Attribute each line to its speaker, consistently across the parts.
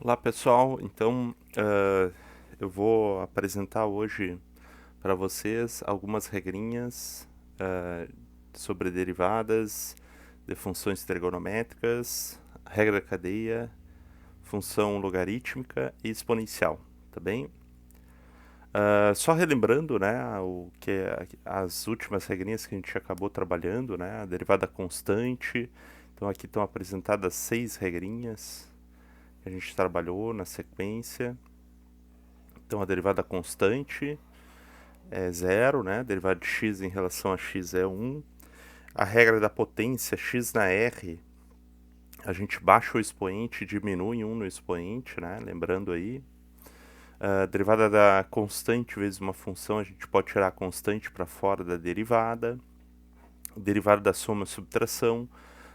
Speaker 1: Olá pessoal, então eu vou apresentar hoje para vocês algumas regrinhas sobre derivadas de funções trigonométricas, regra cadeia, função logarítmica e exponencial, tá bem? Só relembrando, né, as últimas regrinhas que a gente acabou trabalhando, né, a derivada constante. Então aqui estão apresentadas 6 regrinhas que a gente trabalhou na sequência. Então a derivada constante é zero, né? A derivada de x em relação a x é 1. A regra da potência x na r, a gente baixa o expoente e diminui 1 no expoente, né? Lembrando aí. A derivada da constante vezes uma função, a gente pode tirar a constante para fora da derivada. A derivada da soma e subtração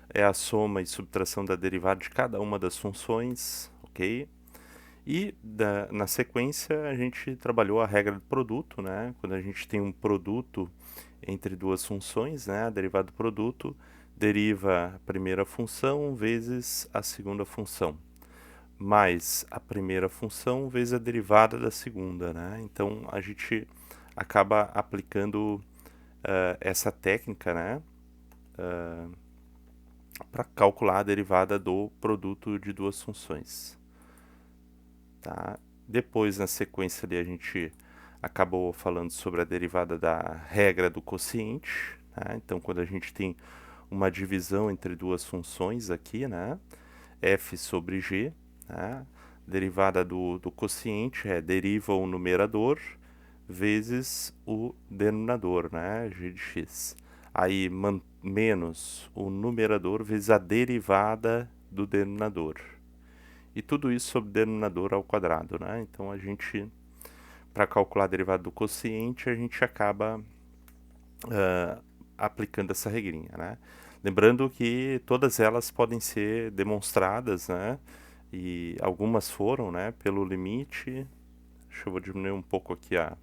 Speaker 1: é a soma e subtração da derivada de cada uma das funções, ok? E na sequência a gente trabalhou a regra do produto, né? Quando a gente tem um produto entre duas funções, né? A derivada do produto deriva a primeira função vezes a segunda função, mais a primeira função vezes a derivada da segunda, né? Então a gente acaba aplicando essa técnica, né? Para calcular a derivada do produto de duas funções. Tá? Depois, na sequência ali, a gente acabou falando sobre a derivada da regra do quociente. Tá? Então, quando a gente tem uma divisão entre duas funções aqui, né? f sobre g, tá? Derivada do quociente é deriva o numerador vezes o denominador, né? g de x. Aí, menos o numerador vezes a derivada do denominador. E tudo isso sobre denominador ao quadrado, né? Então a gente, para calcular a derivada do quociente, a gente acaba aplicando essa regrinha, né? Lembrando que todas elas podem ser demonstradas, né? E algumas foram, né? Pelo limite. Deixa eu diminuir um pouco aqui a,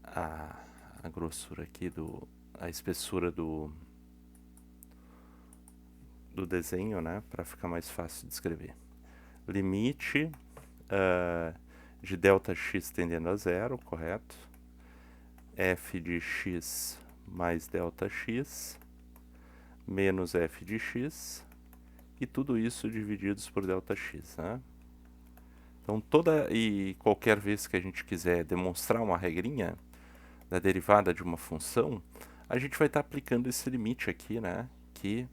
Speaker 1: a grossura aqui a espessura do desenho, né? Para ficar mais fácil de escrever. Limite de ΔX tendendo a zero, correto? F de x mais ΔX menos f de x e tudo isso divididos por ΔX, né? Então toda e qualquer vez que a gente quiser demonstrar uma regrinha da derivada de uma função, a gente vai estar aplicando esse limite aqui, né? Que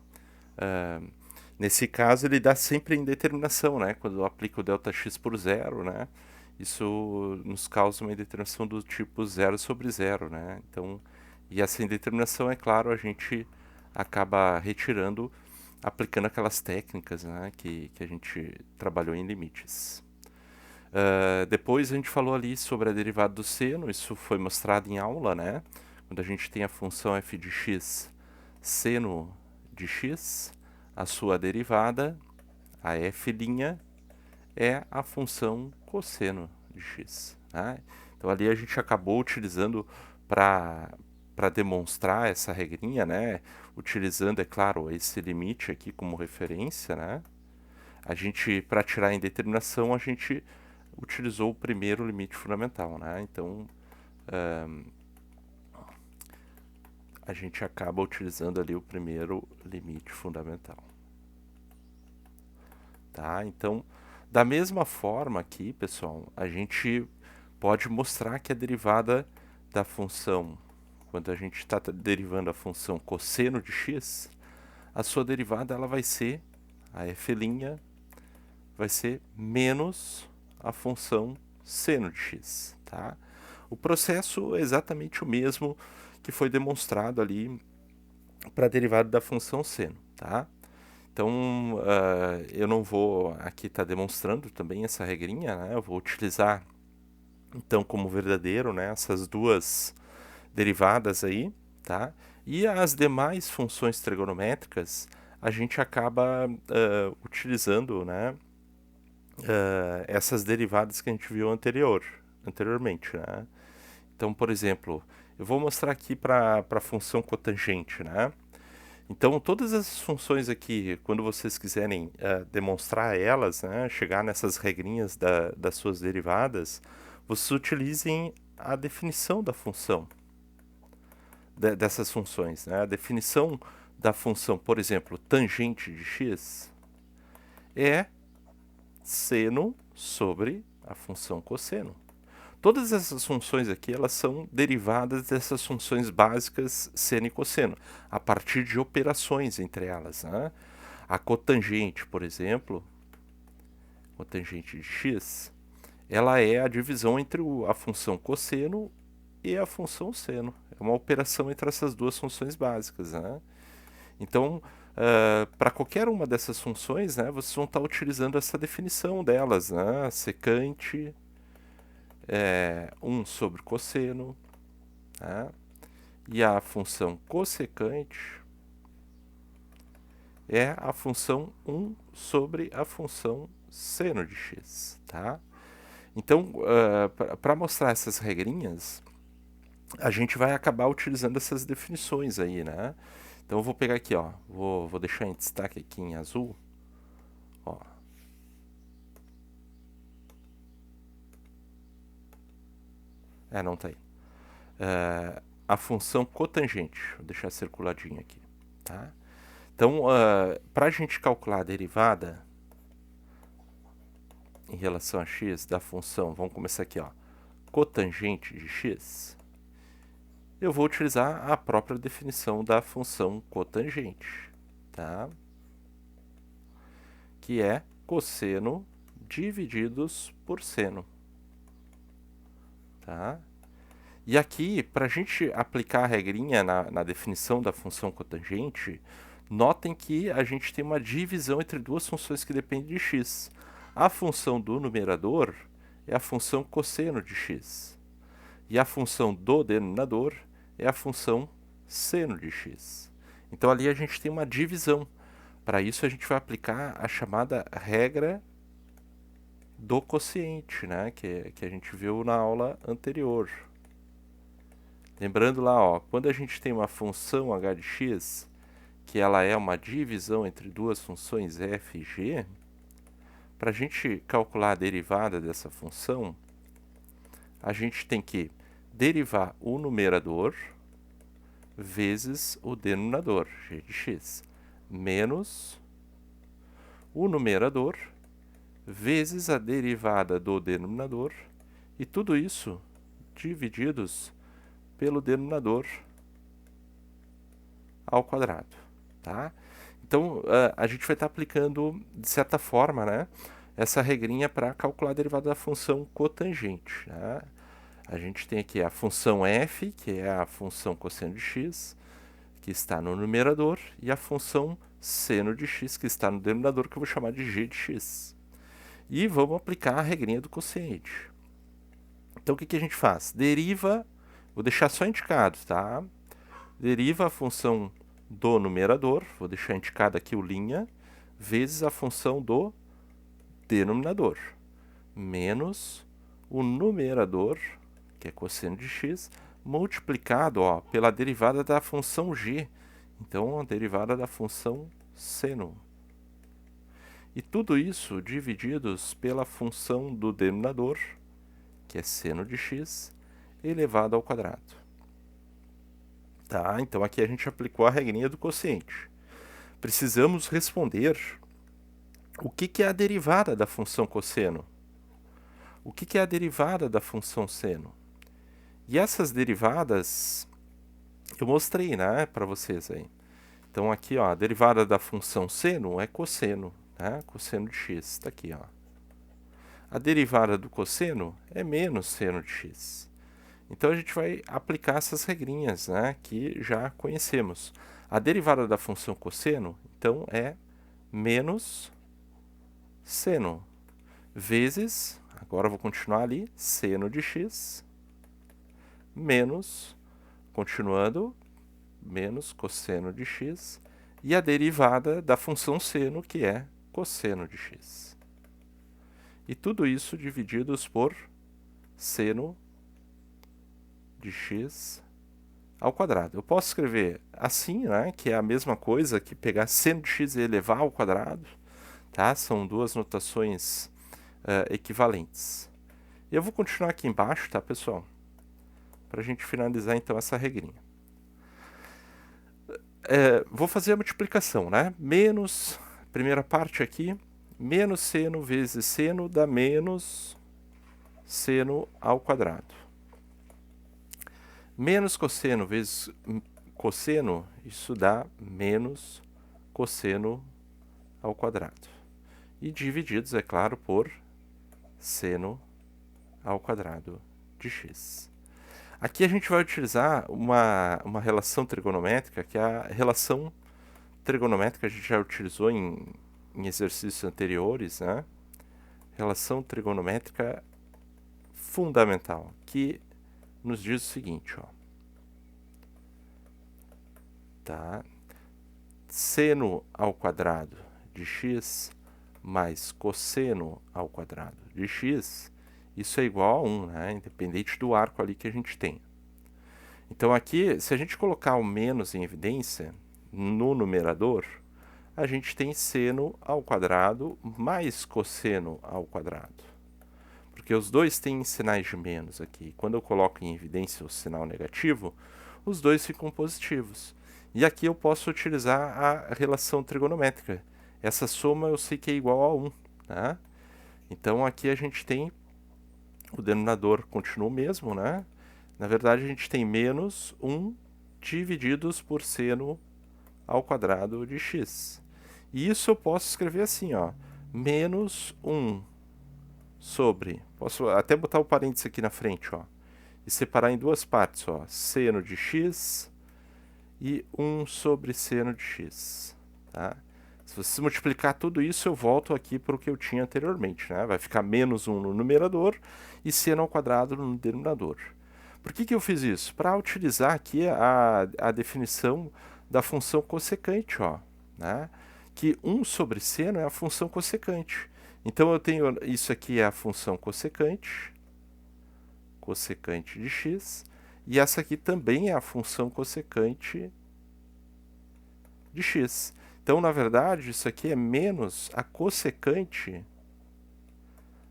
Speaker 1: nesse caso ele dá sempre a indeterminação, né? Quando eu aplico o ΔX por zero, né? Isso nos causa uma indeterminação do tipo zero sobre zero, né? Então, e essa indeterminação, é claro, a gente acaba retirando aplicando aquelas técnicas, né, que a gente trabalhou em limites. Depois a gente falou ali sobre a derivada do seno, isso foi mostrado em aula, né? Quando a gente tem a função f de x seno de x, a sua derivada, a f' é a função cosseno de x. Né? Então ali a gente acabou utilizando para demonstrar essa regrinha, né? Utilizando, é claro, esse limite aqui como referência, né? A gente, para tirar a indeterminação, a gente utilizou o primeiro limite fundamental, né? Então a gente acaba utilizando ali o primeiro limite fundamental. Tá? Então, da mesma forma aqui, pessoal, a gente pode mostrar que a derivada da função, quando a gente está derivando a função cosseno de x, a sua derivada ela vai ser, a f' vai ser menos a função seno de x. Tá? O processo é exatamente o mesmo que foi demonstrado ali para a derivada da função seno. Tá? Então, eu não vou aqui estar demonstrando também essa regrinha, né? Eu vou utilizar, então, como verdadeiro, né, essas duas derivadas aí, tá? E as demais funções trigonométricas, a gente acaba utilizando, né, essas derivadas que a gente viu anteriormente, né? Então, por exemplo, eu vou mostrar aqui para a função cotangente, né? Então, todas essas funções aqui, quando vocês quiserem demonstrar elas, né, chegar nessas regrinhas das suas derivadas, vocês utilizem a definição da função, dessas funções. Né? A definição da função, por exemplo, tangente de x, é seno sobre a função cosseno. Todas essas funções aqui, elas são derivadas dessas funções básicas seno e cosseno, a partir de operações entre elas. Né? A cotangente, por exemplo, cotangente de x, ela é a divisão entre a função cosseno e a função seno. É uma operação entre essas duas funções básicas. Né? Então, para qualquer uma dessas funções, né, vocês vão estar utilizando essa definição delas, né? Secante 1 sobre cosseno, né? E a função cossecante é a função 1 sobre a função seno de x. Tá? Então, para mostrar essas regrinhas, a gente vai acabar utilizando essas definições aí, né? Então eu vou pegar aqui, ó, vou deixar em destaque aqui em azul, ó. Não tá aí. A função cotangente, vou deixar circuladinho aqui, tá? Então, para a gente calcular a derivada em relação a x da função, vamos começar aqui, ó, cotangente de x, eu vou utilizar a própria definição da função cotangente, tá? Que é cosseno divididos por seno. Tá? E aqui, para a gente aplicar a regrinha na definição da função cotangente, notem que a gente tem uma divisão entre duas funções que dependem de x. A função do numerador é a função cosseno de x. E a função do denominador é a função seno de x. Então ali a gente tem uma divisão. Para isso a gente vai aplicar a chamada regra do quociente, né? que a gente viu na aula anterior. Lembrando lá, ó, quando a gente tem uma função h de x, que ela é uma divisão entre duas funções f e g, para a gente calcular a derivada dessa função, a gente tem que derivar o numerador vezes o denominador, g de x, menos o numerador vezes a derivada do denominador, e tudo isso divididos pelo denominador ao quadrado. Tá? Então, a gente vai estar aplicando, de certa forma, né, essa regrinha para calcular a derivada da função cotangente. Né? A gente tem aqui a função f, que é a função cosseno de x, que está no numerador, e a função seno de x, que está no denominador, que eu vou chamar de g de x. E vamos aplicar a regrinha do quociente. Então, o que a gente faz? Deriva, vou deixar só indicado, tá? Deriva a função do numerador, vou deixar indicado aqui o linha, vezes a função do denominador, menos o numerador, que é cosseno de x, multiplicado, ó, pela derivada da função g. Então, a derivada da função seno. E tudo isso divididos pela função do denominador, que é seno de x, elevado ao quadrado. Tá? Então aqui a gente aplicou a regrinha do quociente. Precisamos responder o que é a derivada da função cosseno. O que é a derivada da função seno. E essas derivadas eu mostrei, né, para vocês aí. Então aqui, ó, a derivada da função seno é cosseno, né? Cosseno de x, está aqui, ó. A derivada do cosseno é menos seno de x. Então a gente vai aplicar essas regrinhas, né, que já conhecemos. A derivada da função cosseno, então, é menos seno vezes, agora eu vou continuar ali, seno de x, menos, continuando, menos cosseno de x, e a derivada da função seno, que é cosseno de x. E tudo isso divididos por seno de x ao quadrado. Eu posso escrever assim, né, que é a mesma coisa que pegar seno de x e elevar ao quadrado, tá? São duas notações equivalentes. E eu vou continuar aqui embaixo, tá, pessoal? Para a gente finalizar, então, essa regrinha. Vou fazer a multiplicação, né? Menos, primeira parte aqui, menos seno vezes seno dá menos seno ao quadrado. Menos cosseno vezes cosseno, isso dá menos cosseno ao quadrado. E divididos, é claro, por seno ao quadrado de x. Aqui a gente vai utilizar uma relação trigonométrica, que é a relação trigonométrica que a gente já utilizou em exercícios anteriores, né? Relação trigonométrica fundamental, que nos diz o seguinte, ó. Tá? Seno ao quadrado de x mais cosseno ao quadrado de x, isso é igual a 1, né? Independente do arco ali que a gente tem. Então aqui, se a gente colocar o menos em evidência, no numerador, a gente tem seno ao quadrado mais cosseno ao quadrado. Porque os dois têm sinais de menos aqui. Quando eu coloco em evidência o sinal negativo, os dois ficam positivos. E aqui eu posso utilizar a relação trigonométrica. Essa soma eu sei que é igual a 1. Tá? Então aqui a gente tem, o denominador continua o mesmo, né? Na verdade a gente tem menos 1 divididos por seno ao quadrado de x. E isso eu posso escrever assim, ó, menos 1 sobre, posso até botar o parênteses aqui na frente, ó, e separar em duas partes, ó, seno de x e 1 sobre seno de x, tá? Se você multiplicar tudo isso, eu volto aqui para o que eu tinha anteriormente, né? Vai ficar menos 1 no numerador e seno ao quadrado no denominador. Por que eu fiz isso? Para utilizar aqui a definição da função cossecante, ó, né? Que 1 sobre seno é a função cossecante. Então eu tenho, isso aqui é a função cossecante de x, e essa aqui também é a função cossecante de x. Então, na verdade, isso aqui é menos a cossecante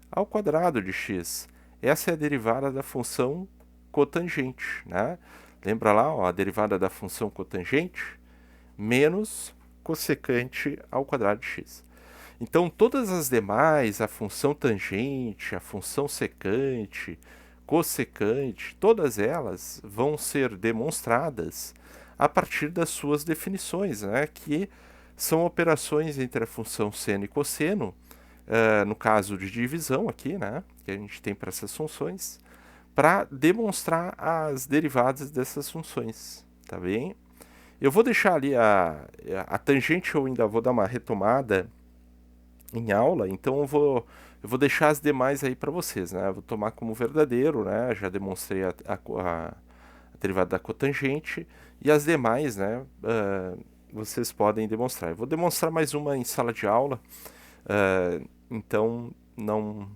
Speaker 1: ao quadrado de x. Essa é a derivada da função cotangente, né? Lembra lá, ó, a derivada da função cotangente menos cossecante ao quadrado de x. Então, todas as demais, a função tangente, a função secante, cossecante, todas elas vão ser demonstradas a partir das suas definições, né? Que são operações entre a função seno e cosseno, no caso de divisão aqui, né? Que a gente tem para essas funções, para demonstrar as derivadas dessas funções, tá bem? Eu vou deixar ali a tangente, eu ainda vou dar uma retomada em aula, então eu vou deixar as demais aí para vocês, né? Eu vou tomar como verdadeiro, né? Já demonstrei a derivada da cotangente, e as demais, né? Vocês podem demonstrar. Eu vou demonstrar mais uma em sala de aula, então não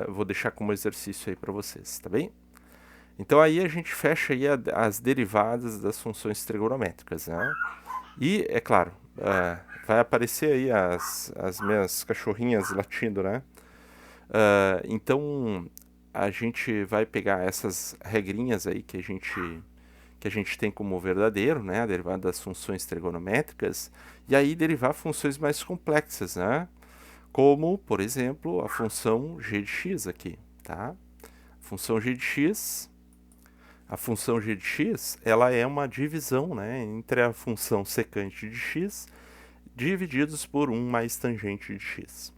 Speaker 1: vou deixar como exercício aí para vocês, tá bem? Então aí a gente fecha aí as derivadas das funções trigonométricas, né? E, é claro, vai aparecer aí as minhas cachorrinhas latindo, né? Então a gente vai pegar essas regrinhas aí que a gente tem como verdadeiro, né? A derivada das funções trigonométricas, e aí derivar funções mais complexas, né? Como, por exemplo, a função g de x aqui, tá? Função g de x, a função g de x, ela é uma divisão, né, entre a função secante de x divididos por 1 mais tangente de x.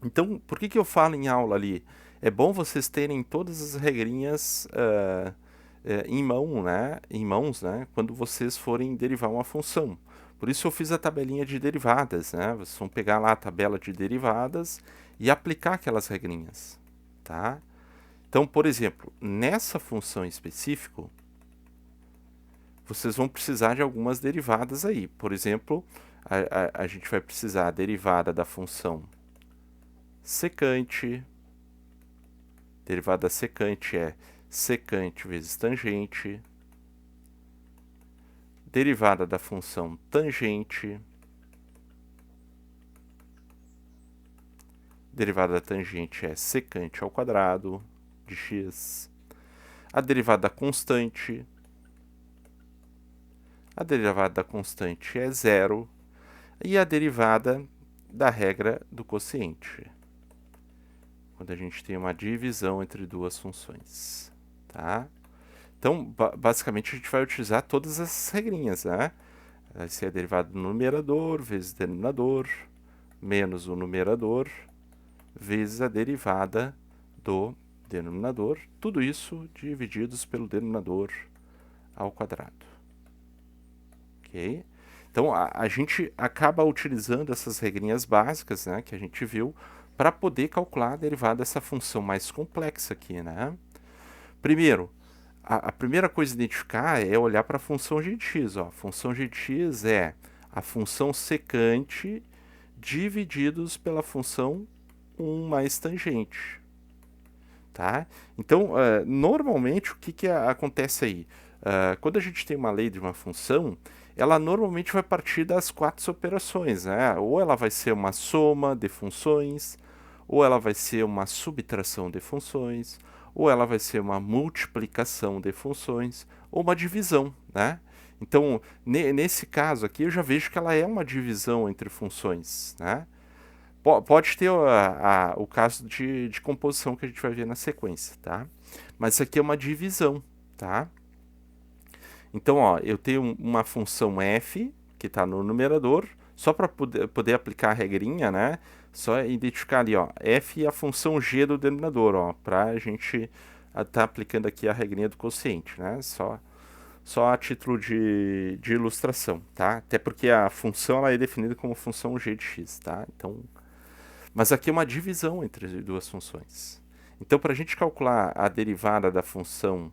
Speaker 1: Então, por que eu falo em aula ali? É bom vocês terem todas as regrinhas em mãos, né, quando vocês forem derivar uma função. Por isso eu fiz a tabelinha de derivadas, né? Vocês vão pegar lá a tabela de derivadas e aplicar aquelas regrinhas, tá? Então, por exemplo, nessa função em específico, vocês vão precisar de algumas derivadas aí. Por exemplo, a gente vai precisar a derivada da função secante. Derivada secante é secante vezes tangente, derivada da função tangente, derivada da tangente é secante ao quadrado de x, a derivada da constante é zero, e a derivada da regra do quociente, quando a gente tem uma divisão entre duas funções, tá? Então, basicamente, a gente vai utilizar todas essas regrinhas, né? Vai ser a derivada do numerador vezes o denominador, menos o numerador, vezes a derivada do denominador, tudo isso divididos pelo denominador ao quadrado. Ok? Então, a gente acaba utilizando essas regrinhas básicas, né, que a gente viu, para poder calcular a derivada dessa função mais complexa aqui, né? Primeiro, a primeira coisa a identificar é olhar para a função g de x. Ó. A função g de x é a função secante divididos pela função 1 mais tangente. Tá? Então, normalmente, o que acontece aí? Quando a gente tem uma lei de uma função, ela normalmente vai partir das 4 operações. Né? Ou ela vai ser uma soma de funções, ou ela vai ser uma subtração de funções, ou ela vai ser uma multiplicação de funções, ou uma divisão, né? Então, nesse caso aqui, eu já vejo que ela é uma divisão entre funções, né? Pode ter o caso de composição que a gente vai ver na sequência, tá? Mas isso aqui é uma divisão, tá? Então, ó, eu tenho uma função f, que está no numerador, só para poder aplicar a regrinha, né? Só identificar ali, ó, f e a função g do denominador, ó, para a gente estar aplicando aqui a regrinha do quociente, né? Só a título de ilustração, tá? Até porque a função ela é definida como função g de x, tá? Então, mas aqui é uma divisão entre duas funções. Então, para a gente calcular a derivada da função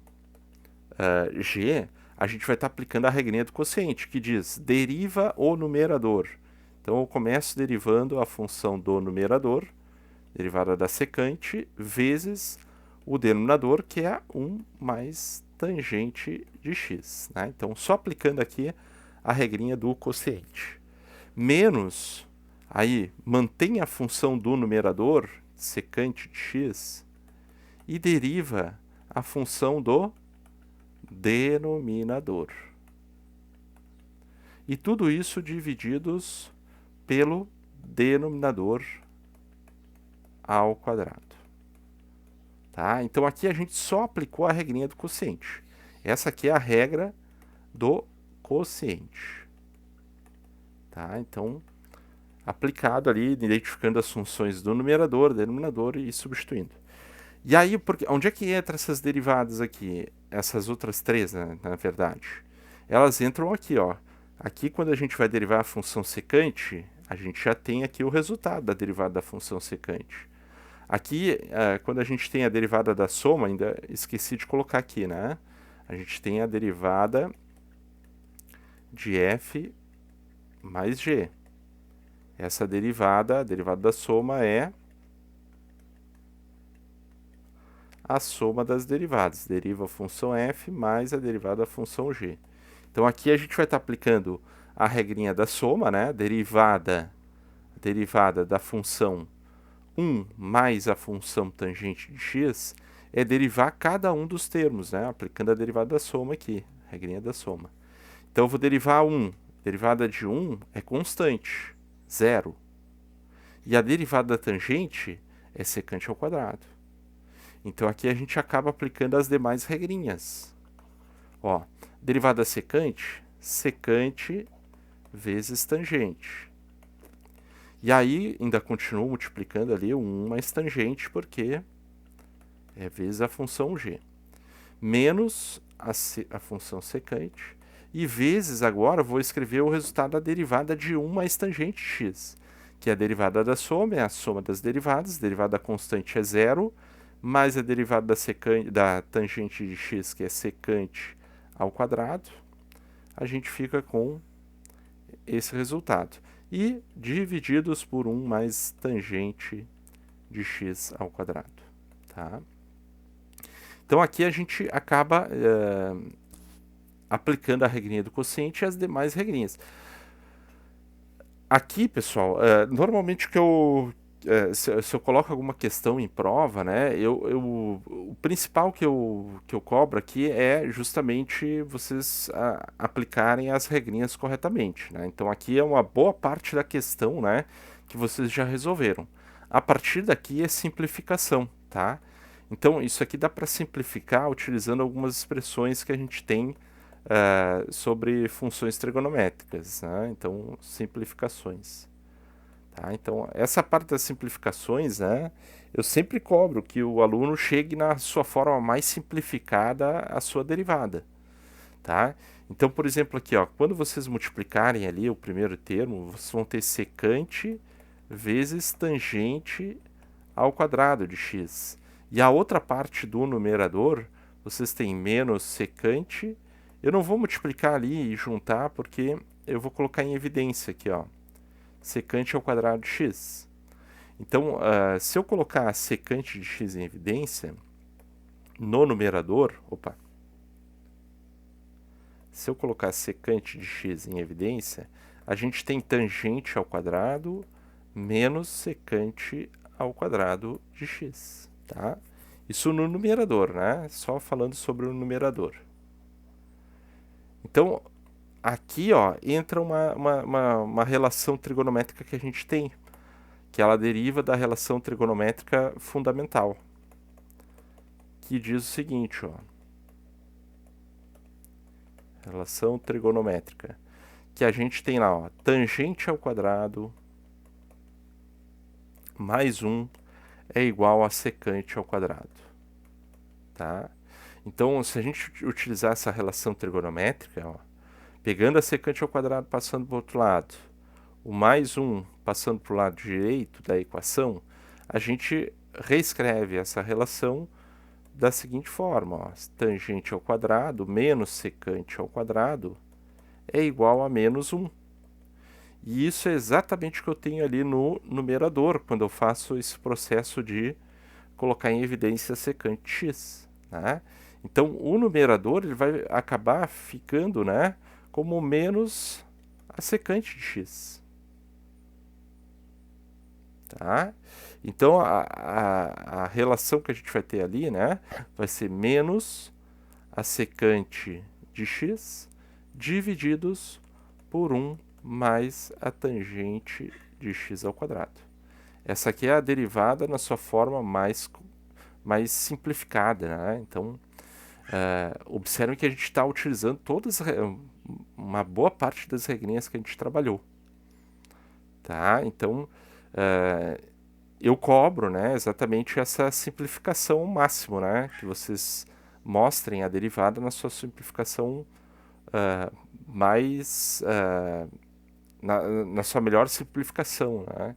Speaker 1: g, a gente vai estar aplicando a regrinha do quociente, que diz deriva o numerador. Então, eu começo derivando a função do numerador, derivada da secante, vezes o denominador, que é 1 mais tangente de x. Né? Então, só aplicando aqui a regrinha do quociente. Menos, aí, mantém a função do numerador, secante de x, e deriva a função do denominador. E tudo isso divididos pelo denominador ao quadrado. Tá? Então aqui a gente só aplicou a regrinha do quociente. Essa aqui é a regra do quociente. Tá? Então, aplicado ali, identificando as funções do numerador, denominador e substituindo. E aí, onde é que entram essas derivadas aqui? Essas outras três, né, na verdade. Elas entram aqui, ó. Aqui, quando a gente vai derivar a função secante, a gente já tem aqui o resultado da derivada da função secante. Aqui, quando a gente tem a derivada da soma, ainda esqueci de colocar aqui, né? A gente tem a derivada de f mais g. Essa derivada, a derivada da soma é a soma das derivadas. Deriva a função f mais a derivada da função g. Então aqui a gente vai estar aplicando a regrinha da soma, né? Derivada da função 1 mais a função tangente de x é derivar cada um dos termos, né? Aplicando a derivada da soma aqui, regrinha da soma. Então eu vou derivar 1. Derivada de 1 é constante, 0. E a derivada da tangente é secante ao quadrado. Então aqui a gente acaba aplicando as demais regrinhas. Ó, derivada secante, secante vezes tangente. E aí ainda continuo multiplicando ali o 1 mais tangente, porque é vezes a função g. Menos a função secante. E vezes agora vou escrever o resultado da derivada de 1 mais tangente x, que é a derivada da soma, é a soma das derivadas. A derivada da constante é 0, mais a derivada da tangente de x, que é secante ao quadrado. A gente fica com esse resultado. E divididos por 1 mais tangente de x ao quadrado. Tá? Então aqui a gente acaba aplicando a regrinha do quociente e as demais regrinhas. Aqui, pessoal, normalmente que se eu coloco alguma questão em prova, né, o principal que eu cobro aqui é justamente vocês aplicarem as regrinhas corretamente, né? Então aqui é uma boa parte da questão, né, que vocês já resolveram. A partir daqui é simplificação, tá? Então isso aqui dá para simplificar utilizando algumas expressões que a gente tem sobre funções trigonométricas, né? Então simplificações. Tá? Então, essa parte das simplificações, né, eu sempre cobro que o aluno chegue na sua forma mais simplificada a sua derivada. Tá? Então, por exemplo, aqui, ó, quando vocês multiplicarem ali o primeiro termo, vocês vão ter secante vezes tangente ao quadrado de x. E a outra parte do numerador, vocês têm menos secante. Eu não vou multiplicar ali e juntar, porque eu vou colocar em evidência aqui, ó, secante ao quadrado de x. Então, se eu colocar secante de x em evidência, no numerador, se eu colocar secante de x em evidência, a gente tem tangente ao quadrado menos secante ao quadrado de x, tá? Isso no numerador, né? Só falando sobre o numerador. Então, aqui, ó, entra uma relação trigonométrica que a gente tem, que ela deriva da relação trigonométrica fundamental, que diz o seguinte, ó, relação trigonométrica, que a gente tem lá, ó, tangente ao quadrado mais 1 é igual a secante ao quadrado, tá? Então, se a gente utilizar essa relação trigonométrica, ó, pegando a secante ao quadrado, passando para o outro lado, o mais 1 passando para o lado direito da equação, a gente reescreve essa relação da seguinte forma, ó, tangente ao quadrado menos secante ao quadrado é igual a menos 1. E isso é exatamente o que eu tenho ali no numerador, quando eu faço esse processo de colocar em evidência secante x, né? Então, o numerador ele vai acabar ficando, né, como menos a secante de x. Tá? Então, a relação que a gente vai ter ali, né, vai ser menos a secante de x divididos por 1 mais a tangente de x ao quadrado. Essa aqui é a derivada na sua forma mais simplificada, né? Então, observem que a gente está utilizando uma boa parte das regrinhas que a gente trabalhou. Tá? Então, eu cobro, né, exatamente essa simplificação máximo, né, que vocês mostrem a derivada na sua simplificação na sua melhor simplificação, né?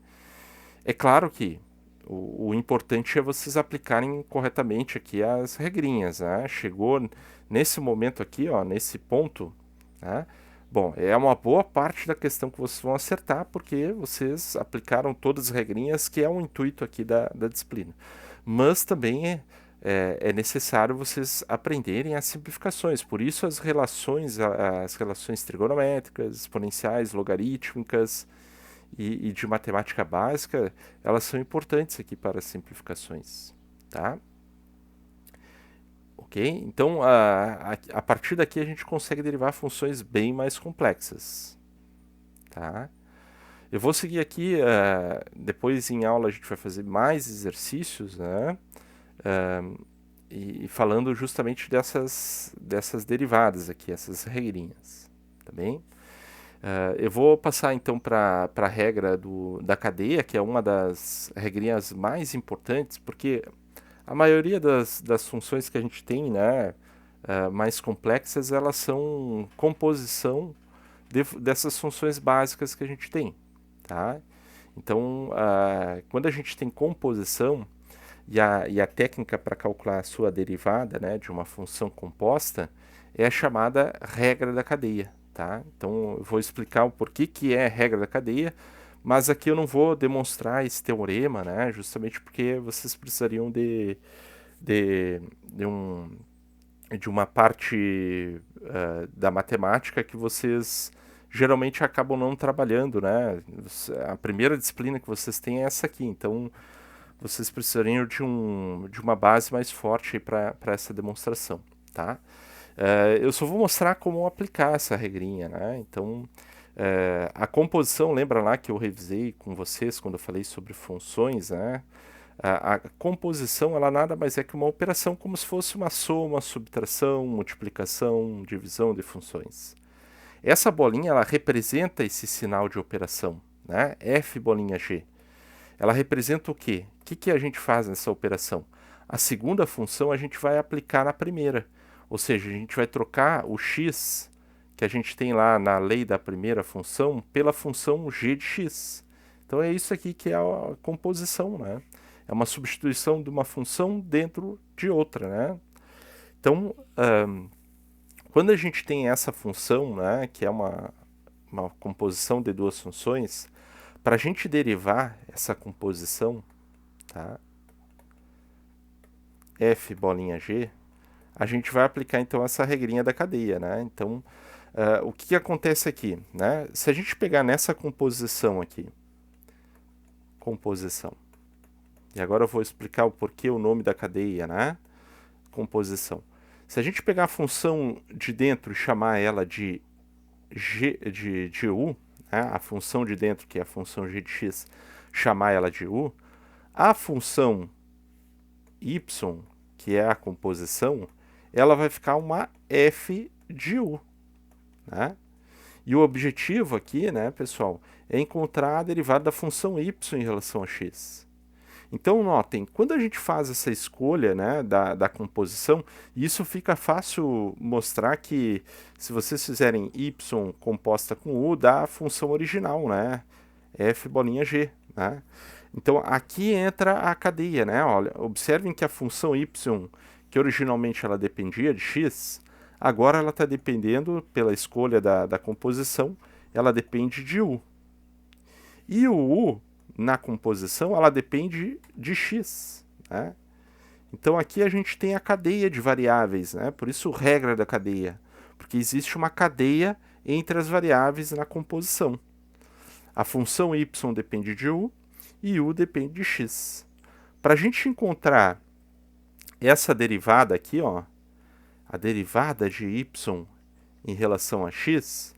Speaker 1: É claro que o importante é vocês aplicarem corretamente aqui as regrinhas, né? Chegou nesse momento aqui, ó, nesse ponto, né? Bom, é uma boa parte da questão que vocês vão acertar, porque vocês aplicaram todas as regrinhas, que é o intuito aqui da disciplina. Mas também é necessário vocês aprenderem as simplificações. Por isso as relações trigonométricas, exponenciais, logarítmicas e de matemática básica, elas são importantes aqui para as simplificações, tá? Ok? Então, a partir daqui a gente consegue derivar funções bem mais complexas, tá? Eu vou seguir aqui, depois em aula a gente vai fazer mais exercícios, né? E falando justamente dessas derivadas aqui, essas regrinhas, tá bem? Eu vou passar então para a regra da cadeia, que é uma das regrinhas mais importantes, porque a maioria das funções que a gente tem, né, mais complexas, elas são composição dessas funções básicas que a gente tem, tá? Então, quando a gente tem composição e a técnica para calcular a sua derivada, né, de uma função composta é a chamada regra da cadeia, tá? Então, eu vou explicar o porquê que é a regra da cadeia, mas aqui eu não vou demonstrar esse teorema, né, justamente porque vocês precisariam de de uma parte da matemática que vocês geralmente acabam não trabalhando, né? A primeira disciplina que vocês têm é essa aqui, então vocês precisariam de uma base mais forte para essa demonstração, tá? Eu só vou mostrar como aplicar essa regrinha, né? Então, a composição, lembra lá que eu revisei com vocês quando eu falei sobre funções, né? A composição, ela nada mais é que uma operação como se fosse uma soma, subtração, multiplicação, divisão de funções. Essa bolinha, ela representa esse sinal de operação, né? F bolinha G. Ela representa o quê? O que a gente faz nessa operação? A segunda função a gente vai aplicar na primeira. Ou seja, a gente vai trocar o x que a gente tem lá na lei da primeira função pela função g de x. Então é isso aqui que é a composição, né? É uma substituição de uma função dentro de outra, né? Então, quando a gente tem essa função, né, que é uma composição de duas funções, para a gente derivar essa composição, tá? F bolinha G, a gente vai aplicar então essa regrinha da cadeia, né? Então, o que acontece aqui, né? Se a gente pegar nessa composição aqui, composição, e agora eu vou explicar o porquê o nome da cadeia, né? Composição. Se a gente pegar a função de dentro e chamar ela de u, né? A função de dentro, que é a função g de x, chamar ela de u, a função y, que é a composição, ela vai ficar uma f de u, né? E o objetivo aqui, né, pessoal, é encontrar a derivada da função y em relação a x. Então, notem, quando a gente faz essa escolha, né, da composição, isso fica fácil mostrar que se vocês fizerem y composta com u, dá a função original, né, f bolinha g, né. Então, aqui entra a cadeia, né, olha, observem que a função y, que originalmente ela dependia de x, agora ela está dependendo, pela escolha da composição, ela depende de u. E o u, na composição, ela depende de x, né? Então aqui a gente tem a cadeia de variáveis, né? Por isso regra da cadeia, porque existe uma cadeia entre as variáveis na composição. A função y depende de u e u depende de x. Para a gente encontrar essa derivada aqui, ó, a derivada de y em relação a x,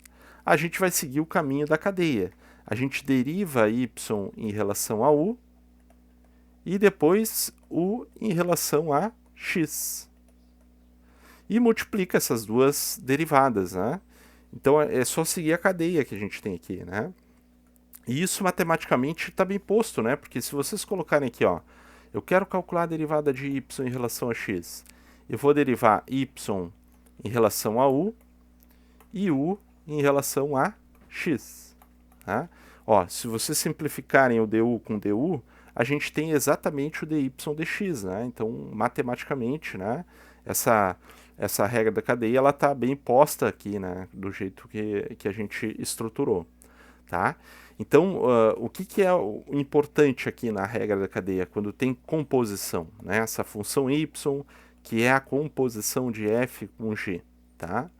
Speaker 1: a gente vai seguir o caminho da cadeia. A gente deriva y em relação a u e depois u em relação a x. E multiplica essas duas derivadas, né? Então é só seguir a cadeia que a gente tem aqui, né? E isso matematicamente está bem posto, né? Porque se vocês colocarem aqui, ó, eu quero calcular a derivada de y em relação a x, eu vou derivar y em relação a u e u em relação a x. Tá? Ó, se vocês simplificarem o du com du, a gente tem exatamente o dy dx, né? Então, matematicamente, né, essa regra da cadeia ela está bem posta aqui, né, do jeito que a gente estruturou. Tá? Então, o que é o importante aqui na regra da cadeia? Quando tem composição, né? Essa função y, que é a composição de f com g. Tá?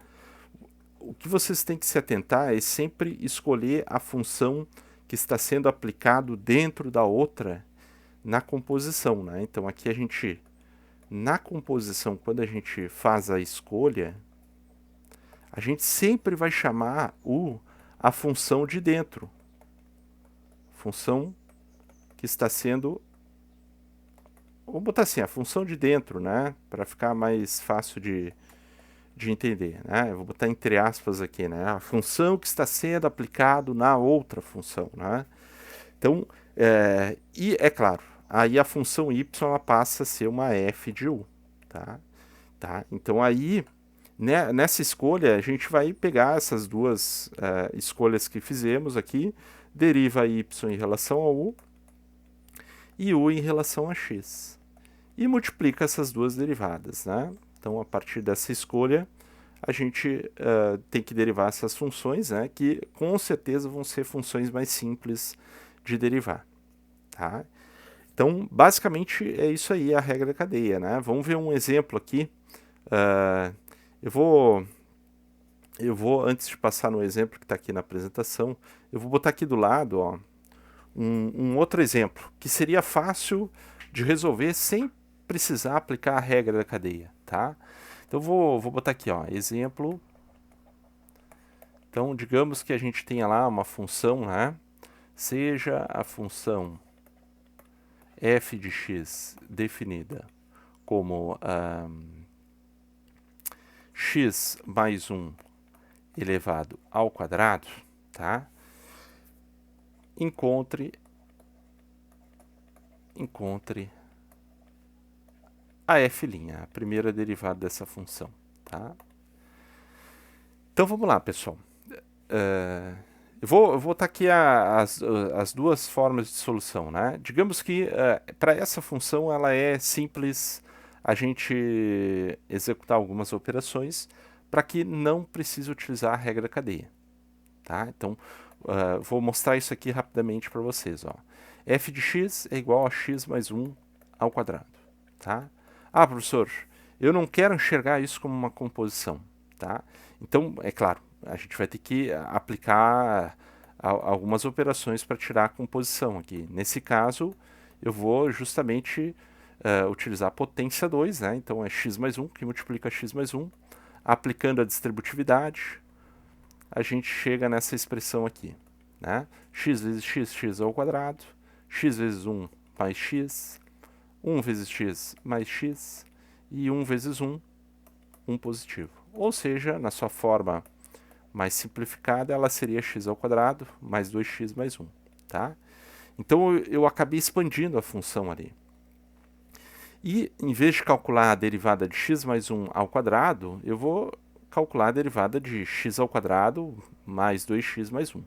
Speaker 1: O que vocês têm que se atentar é sempre escolher a função que está sendo aplicado dentro da outra na composição, né? Então aqui a gente, na composição, quando a gente faz a escolha, a gente sempre vai chamar a função de dentro. Função que está sendo, vou botar assim, a função de dentro, né? Para ficar mais fácil de entender, né? Eu vou botar entre aspas aqui, né? A função que está sendo aplicado na outra função, né? Então, e é claro, aí a função y ela passa a ser uma f de u, tá? Então aí, né, nessa escolha, a gente vai pegar essas duas escolhas que fizemos aqui, deriva y em relação a u e u em relação a x. E multiplica essas duas derivadas, né? Então, a partir dessa escolha, a gente tem que derivar essas funções, né, que com certeza vão ser funções mais simples de derivar. Tá? Então, basicamente, é isso aí a regra da cadeia, né? Vamos ver um exemplo aqui. Eu vou, antes de passar no exemplo que está aqui na apresentação, eu vou botar aqui do lado, ó, um outro exemplo, que seria fácil de resolver sem precisar aplicar a regra da cadeia, tá? Então, vou botar aqui, ó, exemplo. Então, digamos que a gente tenha lá uma função, né? Seja a função f de x definida como x mais 1 elevado ao quadrado, tá? Encontre a f', a primeira derivada dessa função, tá? Então vamos lá, pessoal. Eu vou botar aqui as duas formas de solução, né? Digamos que para essa função ela é simples a gente executar algumas operações para que não precise utilizar a regra da cadeia, tá? Então vou mostrar isso aqui rapidamente para vocês, ó. F de x é igual a x mais 1 ao quadrado, tá? Ah, professor, eu não quero enxergar isso como uma composição, tá? Então, é claro, a gente vai ter que aplicar algumas operações para tirar a composição aqui. Nesse caso, eu vou justamente utilizar a potência 2, né? Então é x mais 1 que multiplica x mais 1. Aplicando a distributividade, a gente chega nessa expressão aqui, né? X vezes x, x ao quadrado, x vezes 1 mais x, 1 vezes x mais x, e 1 vezes 1, 1 positivo. Ou seja, na sua forma mais simplificada, ela seria x ao quadrado mais 2x mais 1, tá? Então, eu acabei expandindo a função ali. E, em vez de calcular a derivada de x mais 1 ao quadrado, eu vou calcular a derivada de x ao quadrado mais 2x mais 1.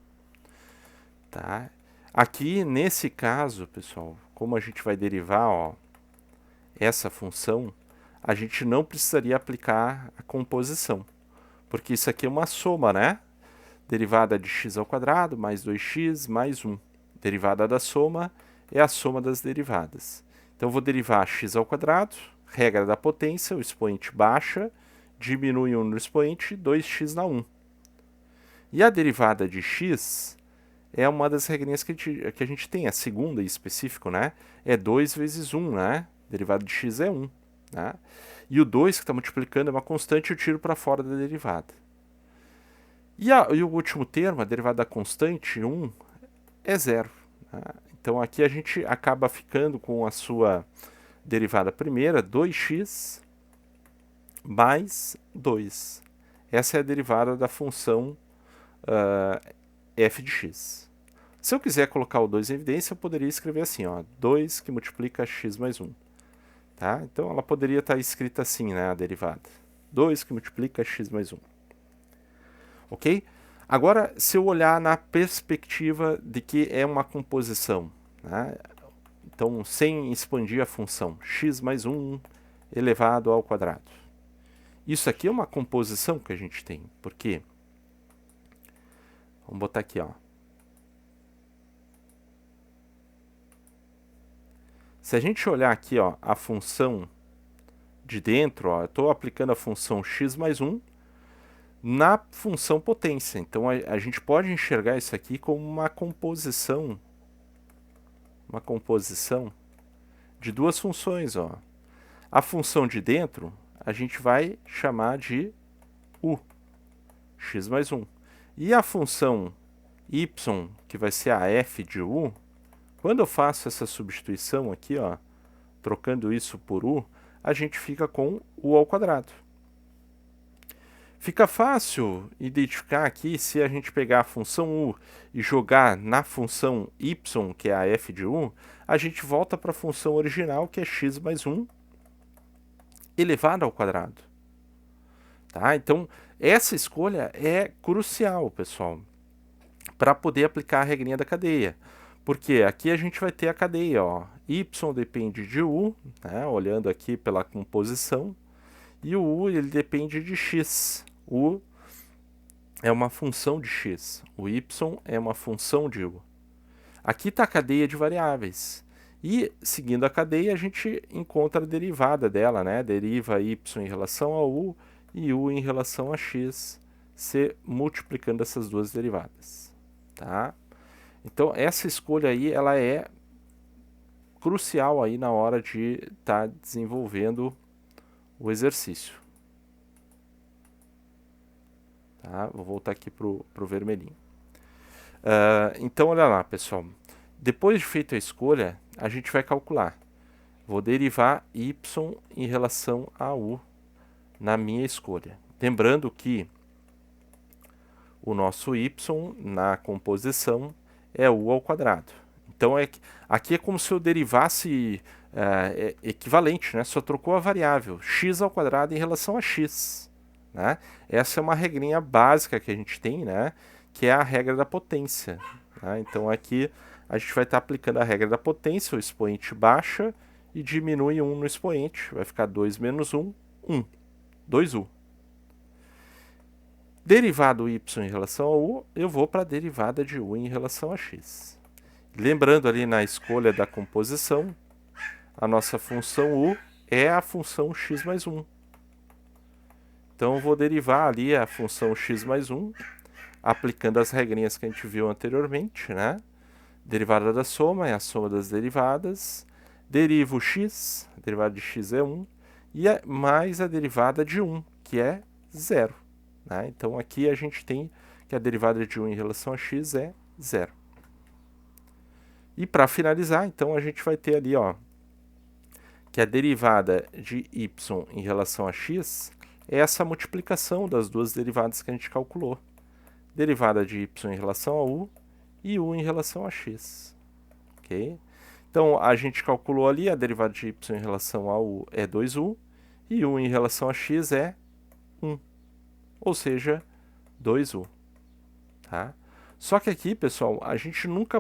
Speaker 1: Tá? Aqui, nesse caso, pessoal, como a gente vai derivar, ó, essa função, a gente não precisaria aplicar a composição, porque isso aqui é uma soma, né? Derivada de x ao quadrado mais 2x mais 1. Derivada da soma é a soma das derivadas. Então, eu vou derivar x ao quadrado, regra da potência, o expoente baixa, diminui 1 no expoente, 2x na 1. E a derivada de x é uma das regrinhas que a gente tem, a segunda em específico, né? É 2 vezes 1, né? Derivada de x é 1. Né? E o 2 que está multiplicando é uma constante, eu tiro para fora da derivada. E o último termo, a derivada da constante, 1, é 0. Né? Então aqui a gente acaba ficando com a sua derivada primeira, 2x mais 2. Essa é a derivada da função f de x. Se eu quiser colocar o 2 em evidência, eu poderia escrever assim, ó, 2 que multiplica x mais 1. Tá? Então ela poderia estar escrita assim, né, a derivada. 2 que multiplica x mais 1. Ok? Agora, se eu olhar na perspectiva de que é uma composição, né? Então, sem expandir a função, x mais 1 elevado ao quadrado. Isso aqui é uma composição que a gente tem. Por quê? Vamos botar aqui, ó. Se a gente olhar aqui, ó, a função de dentro, ó, eu estou aplicando a função x mais 1 na função potência. Então, a gente pode enxergar isso aqui como uma composição de duas funções, ó. A função de dentro, a gente vai chamar de u, x mais 1. E a função y, que vai ser a f de u, quando eu faço essa substituição aqui, ó, trocando isso por u, a gente fica com u ao quadrado. Fica fácil identificar aqui, se a gente pegar a função u e jogar na função y, que é a f de u, a gente volta para a função original, que é x mais 1 elevado ao quadrado. Tá? Então, essa escolha é crucial, pessoal, para poder aplicar a regrinha da cadeia. Porque aqui a gente vai ter a cadeia, ó, y depende de u, né, olhando aqui pela composição, e o u ele depende de x. U é uma função de x, o y é uma função de u. Aqui está a cadeia de variáveis. E, seguindo a cadeia, a gente encontra a derivada dela, né? Deriva y em relação a u e u em relação a x, se multiplicando essas duas derivadas, tá? Então, essa escolha aí, ela é crucial aí na hora de estar desenvolvendo o exercício. Tá? Vou voltar aqui para o vermelhinho. Então, olha lá, pessoal. Depois de feita a escolha, a gente vai calcular. Vou derivar y em relação a u na minha escolha. Lembrando que o nosso y na composição é u ao quadrado. Então, aqui é como se eu derivasse equivalente, né? Só trocou a variável x ao quadrado em relação a x. Né? Essa é uma regrinha básica que a gente tem, né? Que é a regra da potência. Tá? Então, aqui a gente vai estar aplicando a regra da potência, o expoente baixa e diminui 1 no expoente. Vai ficar 2 menos 1, 1. 2u. Derivado y em relação a u, eu vou para a derivada de u em relação a x. Lembrando ali na escolha da composição, a nossa função u é a função x mais 1. Então eu vou derivar ali a função x mais 1, aplicando as regrinhas que a gente viu anteriormente, né? Derivada da soma é a soma das derivadas, derivo x, a derivada de x é 1, e mais a derivada de 1, que é 0. Né? Então aqui a gente tem que a derivada de 1 em relação a x é 0. E para finalizar, então a gente vai ter ali, ó, que a derivada de y em relação a x é essa multiplicação das duas derivadas que a gente calculou. Derivada de y em relação a u e u em relação a x. Ok? Então a gente calculou ali a derivada de y em relação a u é 2u e u em relação a x é 1. Ou seja, 2u. Tá? Só que aqui, pessoal, a gente nunca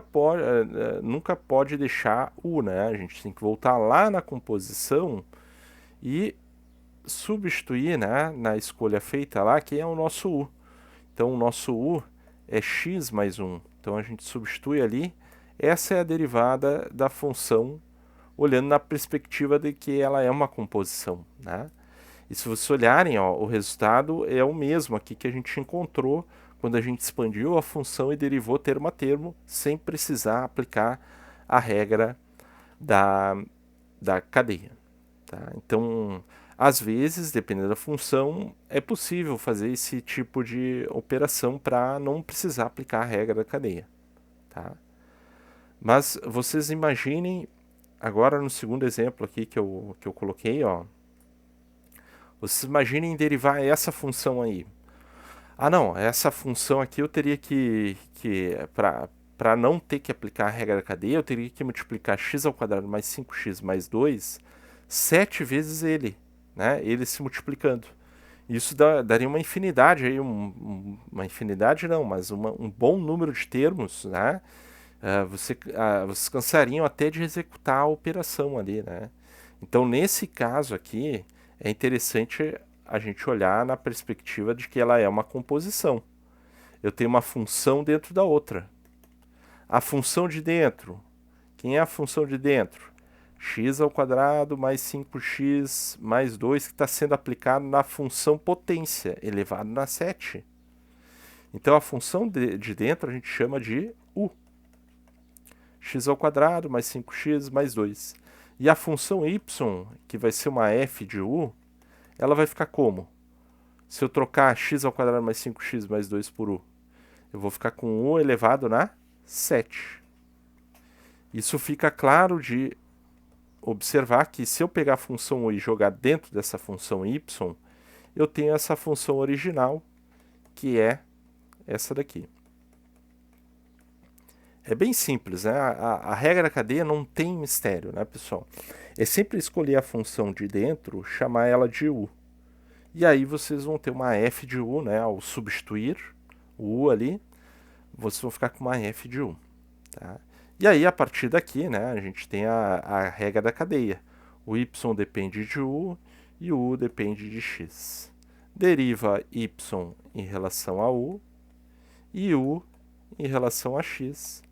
Speaker 1: pode deixar u, né? A gente tem que voltar lá na composição e substituir, né, na escolha feita lá, que é o nosso u. Então, o nosso u é x mais 1. Então, a gente substitui ali. Essa é a derivada da função, olhando na perspectiva de que ela é uma composição, né? E se vocês olharem, ó, o resultado é o mesmo aqui que a gente encontrou quando a gente expandiu a função e derivou termo a termo, sem precisar aplicar a regra da cadeia. Tá? Então, às vezes, dependendo da função, é possível fazer esse tipo de operação para não precisar aplicar a regra da cadeia. Tá? Mas vocês imaginem, agora no segundo exemplo aqui que eu coloquei, ó, vocês imaginem derivar essa função aí. Ah, não, essa função aqui eu teria que para não ter que aplicar a regra da cadeia, eu teria que multiplicar x ao quadrado mais 5x mais 2, 7 vezes ele, né? Ele se multiplicando. Isso daria uma infinidade, aí, uma infinidade não, mas um bom número de termos, né? Vocês cansariam até de executar a operação ali, né? Então, nesse caso aqui, é interessante a gente olhar na perspectiva de que ela é uma composição. Eu tenho uma função dentro da outra. A função de dentro, quem é a função de dentro? X ao quadrado mais 5x mais 2, que está sendo aplicado na função potência, elevado na 7. Então, a função de dentro a gente chama de u. X ao quadrado mais 5x mais 2. E a função y, que vai ser uma f de u, ela vai ficar como? Se eu trocar x ao quadrado mais 5x mais 2 por u, eu vou ficar com u elevado na 7. Isso fica claro de observar que se eu pegar a função u e jogar dentro dessa função y, eu tenho essa função original, que é essa daqui. É bem simples, né? A regra da cadeia não tem mistério, né, pessoal? É sempre escolher a função de dentro, chamar ela de u. E aí vocês vão ter uma f de u, né? Ao substituir o u ali, vocês vão ficar com uma f de u. Tá? E aí, a partir daqui, né, a gente tem a regra da cadeia. O y depende de u e o u depende de x. Deriva y em relação a u e u em relação a x.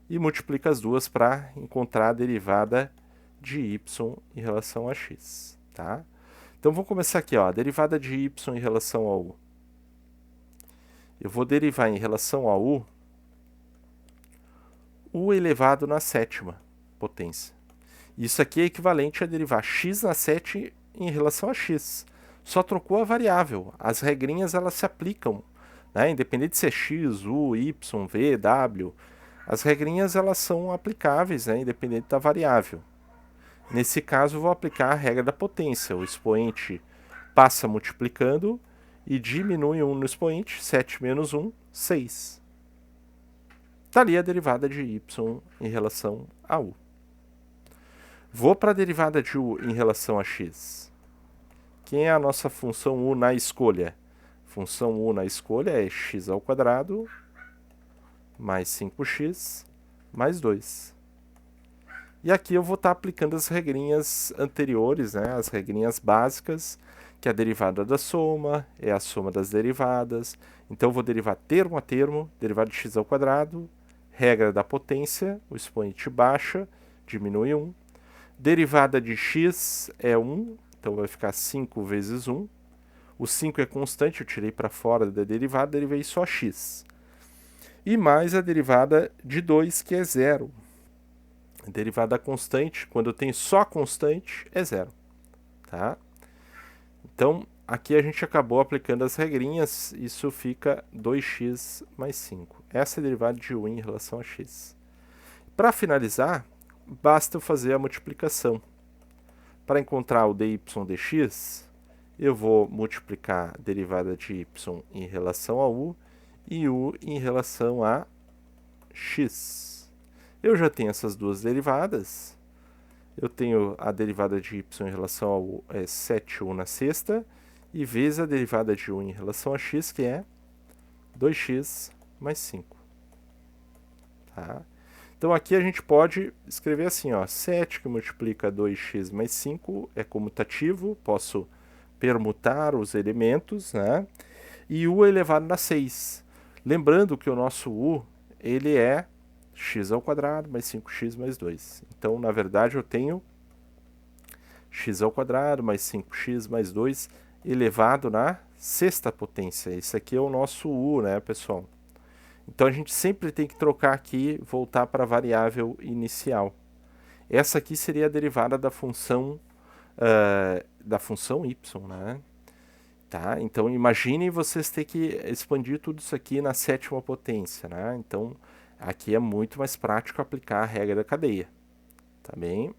Speaker 1: e multiplica as duas para encontrar a derivada de y em relação a x, tá? Então vamos começar aqui, ó, a derivada de y em relação a u. Eu vou derivar em relação a u elevado na sétima potência. Isso aqui é equivalente a derivar x na 7 em relação a x. Só trocou a variável. As regrinhas elas se aplicam, né? Independente se é x, u, y, v, w. As regrinhas elas são aplicáveis, né? Independente da variável. Nesse caso, eu vou aplicar a regra da potência. O expoente passa multiplicando e diminui 1 no expoente. 7 menos 1, 6. Está ali a derivada de y em relação a u. Vou para a derivada de u em relação a x. Quem é a nossa função u na escolha? Função u na escolha é x ao quadrado mais 5x mais 2. E aqui eu vou estar aplicando as regrinhas anteriores, né, as regrinhas básicas, que a derivada da soma é a soma das derivadas. Então eu vou derivar termo a termo, derivada de x ao quadrado, regra da potência, o expoente baixa, diminui 1. Derivada de x é 1, então vai ficar 5 vezes 1. O 5 é constante, eu tirei para fora da derivada, derivei só x. E mais a derivada de 2, que é 0. A derivada constante, quando eu tenho só constante, é 0. Tá? Então, aqui a gente acabou aplicando as regrinhas, isso fica 2x mais 5. Essa é a derivada de u em relação a x. Para finalizar, basta eu fazer a multiplicação. Para encontrar o dy dx, eu vou multiplicar a derivada de y em relação a u e u em relação a x. Eu já tenho essas duas derivadas. Eu tenho a derivada de y em relação a u é 7u na sexta, e vezes a derivada de u em relação a x, que é 2x mais 5. Tá? Então aqui a gente pode escrever assim, ó, 7 que multiplica 2x mais 5 é comutativo, posso permutar os elementos, né? E u elevado na 6. Lembrando que o nosso u, ele é x ao quadrado mais 5x mais 2. Então, na verdade, eu tenho x ao quadrado mais 5x mais 2 elevado na sexta potência. Esse aqui é o nosso u, né, pessoal? Então, a gente sempre tem que trocar aqui, voltar para a variável inicial. Essa aqui seria a derivada da função y, né? Tá? Então, imaginem vocês ter que expandir tudo isso aqui na sétima potência, né? Então, aqui é muito mais prático aplicar a regra da cadeia. Tá bem?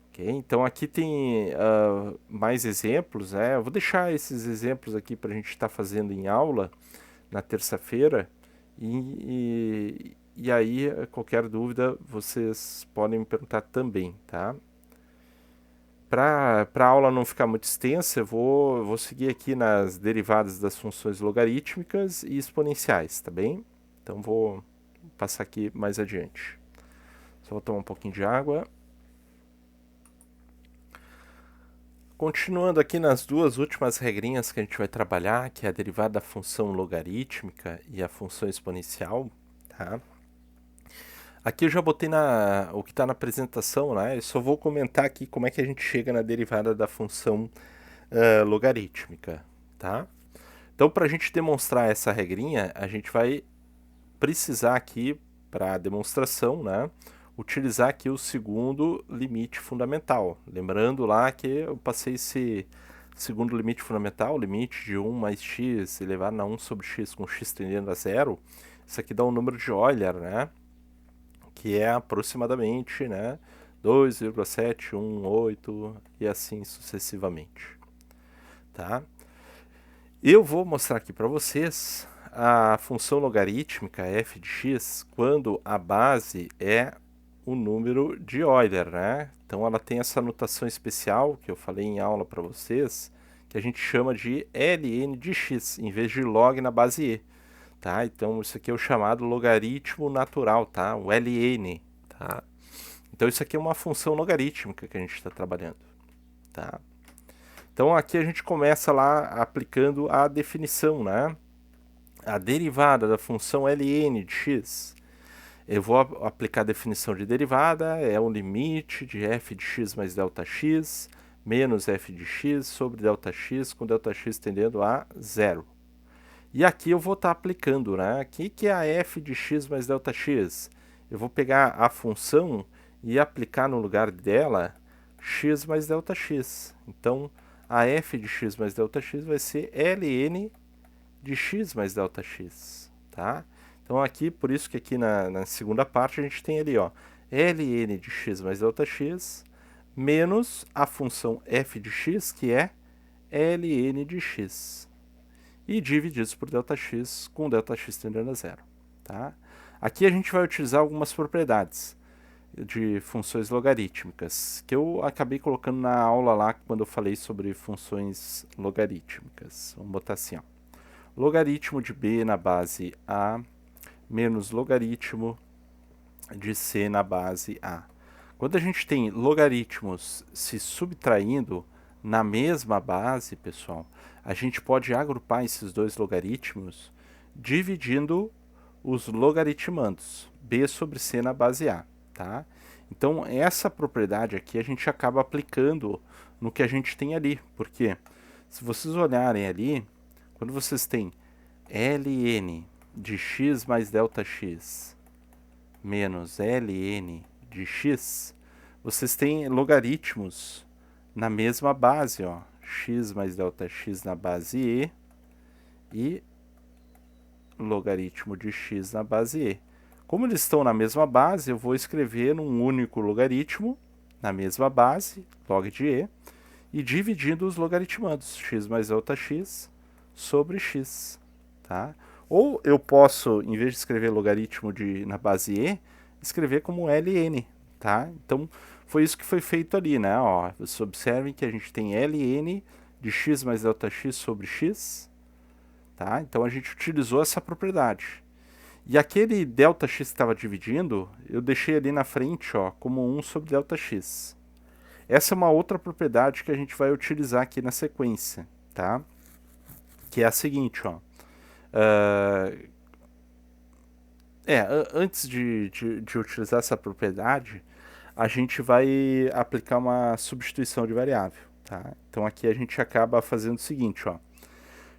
Speaker 1: Okay? Então, aqui tem mais exemplos, né? Eu vou deixar esses exemplos aqui para a gente estar fazendo em aula na terça-feira. E aí, qualquer dúvida, vocês podem me perguntar também, tá? Para a aula não ficar muito extensa, eu vou seguir aqui nas derivadas das funções logarítmicas e exponenciais, tá bem? Então vou passar aqui mais adiante. Só vou tomar um pouquinho de água. Continuando aqui nas duas últimas regrinhas que a gente vai trabalhar, que é a derivada da função logarítmica e a função exponencial, tá? Aqui eu já botei o que está na apresentação, né? Eu só vou comentar aqui como é que a gente chega na derivada da função logarítmica, tá? Então, para a gente demonstrar essa regrinha, a gente vai precisar aqui, para a demonstração, né, utilizar aqui o segundo limite fundamental. Lembrando lá que eu passei esse segundo limite fundamental, limite de 1 mais x elevado a 1 sobre x com x tendendo a 0. Isso aqui dá um número de Euler, né? Que é aproximadamente, né, 2,718 e assim sucessivamente. Tá? Eu vou mostrar aqui para vocês a função logarítmica f de x quando a base é o número de Euler, né? Então ela tem essa notação especial que eu falei em aula para vocês, que a gente chama de ln de x, em vez de log na base e. Tá? Então isso aqui é o chamado logaritmo natural, tá? O ln, tá? Então isso aqui é uma função logarítmica que a gente está trabalhando, tá? Então aqui a gente começa lá aplicando a definição, né? A derivada da função ln de x Eu vou aplicar a definição de derivada, é o limite de f de x mais Δx menos f de x sobre Δx, com Δx tendendo a zero. E aqui eu vou estar aplicando, né? Aqui que é a f de x mais ΔX. Eu vou pegar a função e aplicar no lugar dela x mais ΔX. Então, a f de x mais ΔX vai ser ln de x mais ΔX, tá? Então aqui, por isso que aqui na segunda parte a gente tem ali, ó, ln de x mais ΔX menos a função f de x, que é ln de x, e divididos por ΔX, com ΔX tendendo a zero, tá? Aqui a gente vai utilizar algumas propriedades de funções logarítmicas, que eu acabei colocando na aula lá quando eu falei sobre funções logarítmicas. Vamos botar assim, ó. Logaritmo de b na base a menos logaritmo de c na base a. Quando a gente tem logaritmos se subtraindo na mesma base, pessoal, a gente pode agrupar esses dois logaritmos dividindo os logaritmandos, b sobre c na base a, tá? Então, essa propriedade aqui a gente acaba aplicando no que a gente tem ali, porque se vocês olharem ali, quando vocês têm ln de x mais ΔX menos ln de x, vocês têm logaritmos na mesma base, ó, x mais ΔX na base e logaritmo de x na base e. Como eles estão na mesma base, eu vou escrever num único logaritmo, na mesma base, log de e dividindo os logaritmandos, x mais ΔX sobre x, tá? Ou eu posso, em vez de escrever logaritmo na base e, escrever como ln, tá? Então, foi isso que foi feito ali, né? Ó, vocês observem que a gente tem ln de x mais ΔX sobre x, tá? Então, a gente utilizou essa propriedade. E aquele ΔX que estava dividindo, eu deixei ali na frente, ó, como 1 sobre ΔX. Essa é uma outra propriedade que a gente vai utilizar aqui na sequência, tá? Que é a seguinte, ó. Antes de utilizar essa propriedade, a gente vai aplicar uma substituição de variável, tá? Então aqui a gente acaba fazendo o seguinte, ó.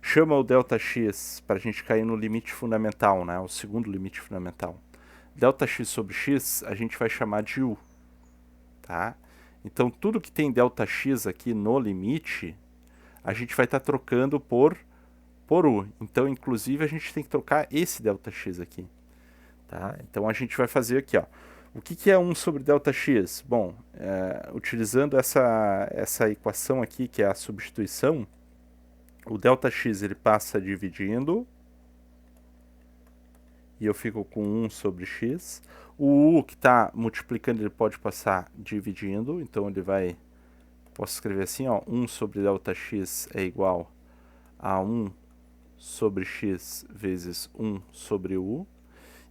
Speaker 1: Chama o ΔX para a gente cair no limite fundamental, né? O segundo limite fundamental. ΔX sobre x a gente vai chamar de u, tá? Então tudo que tem ΔX aqui no limite, a gente vai estar trocando por u. Então, inclusive, a gente tem que trocar esse ΔX aqui, tá? Então a gente vai fazer aqui, ó. O que é 1 sobre ΔX? Bom, utilizando essa equação aqui, que é a substituição, o ΔX ele passa dividindo, e eu fico com 1 sobre x. O u que está multiplicando, ele pode passar dividindo, então ele vai, posso escrever assim, ó, 1 sobre ΔX é igual a 1 sobre x vezes 1 sobre u,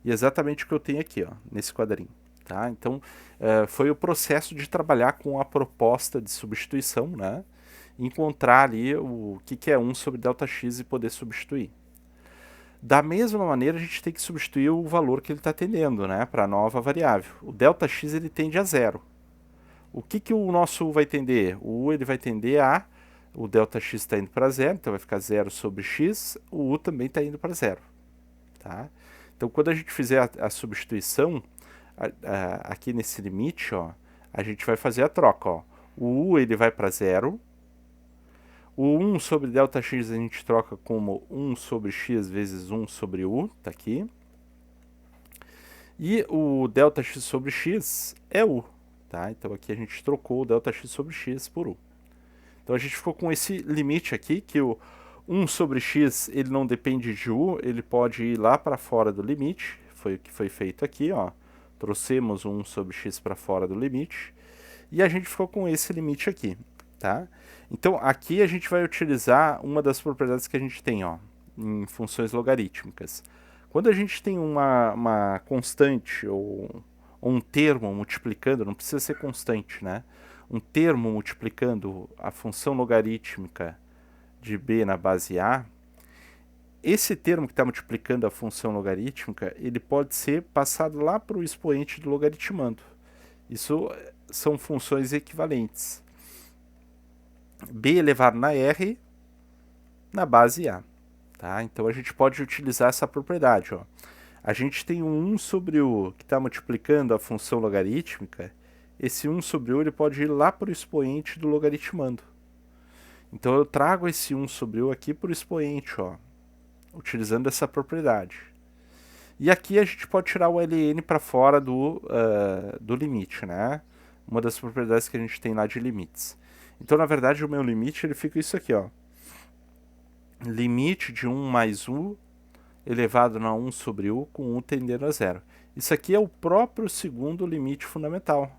Speaker 1: e exatamente o que eu tenho aqui, ó, nesse quadrinho. Tá? Então, foi o processo de trabalhar com a proposta de substituição, né? Encontrar ali o que é 1 sobre ΔX e poder substituir. Da mesma maneira, a gente tem que substituir o valor que ele está tendendo, né, para a nova variável. O ΔX ele tende a zero. O que o nosso u vai tender? O u ele vai tender a... O ΔX está indo para zero, então vai ficar 0 sobre x. O u também está indo para zero. Tá? Então, quando a gente fizer a substituição, aqui nesse limite, ó, a gente vai fazer a troca. Ó. O u ele vai para zero. O 1 sobre ΔX a gente troca como 1 sobre x vezes 1 sobre u, tá aqui. E o ΔX sobre x é u, tá? Então aqui a gente trocou o ΔX sobre x por u. Então a gente ficou com esse limite aqui, que o 1 sobre x ele não depende de u, ele pode ir lá para fora do limite, foi o que foi feito aqui, ó. Trouxemos o 1 sobre x para fora do limite, e a gente ficou com esse limite aqui, tá? Então, aqui a gente vai utilizar uma das propriedades que a gente tem, ó, em funções logarítmicas. Quando a gente tem uma constante ou um termo multiplicando, não precisa ser constante, né? Um termo multiplicando a função logarítmica de b na base a, esse termo que está multiplicando a função logarítmica, ele pode ser passado lá para o expoente do logaritmando. Isso são funções equivalentes. B elevado na R na base A. Tá? Então a gente pode utilizar essa propriedade. Ó. A gente tem um 1 sobre U que está multiplicando a função logarítmica. Esse 1 sobre U ele pode ir lá para o expoente do logaritmando. Então eu trago esse 1 sobre U aqui para o expoente, ó, utilizando essa propriedade. E aqui a gente pode tirar o ln para fora do limite, né? Uma das propriedades que a gente tem lá de limites. Então, na verdade, o meu limite ele fica isso aqui, ó. Limite de 1 mais U elevado a 1 sobre U com U tendendo a zero. Isso aqui é o próprio segundo limite fundamental.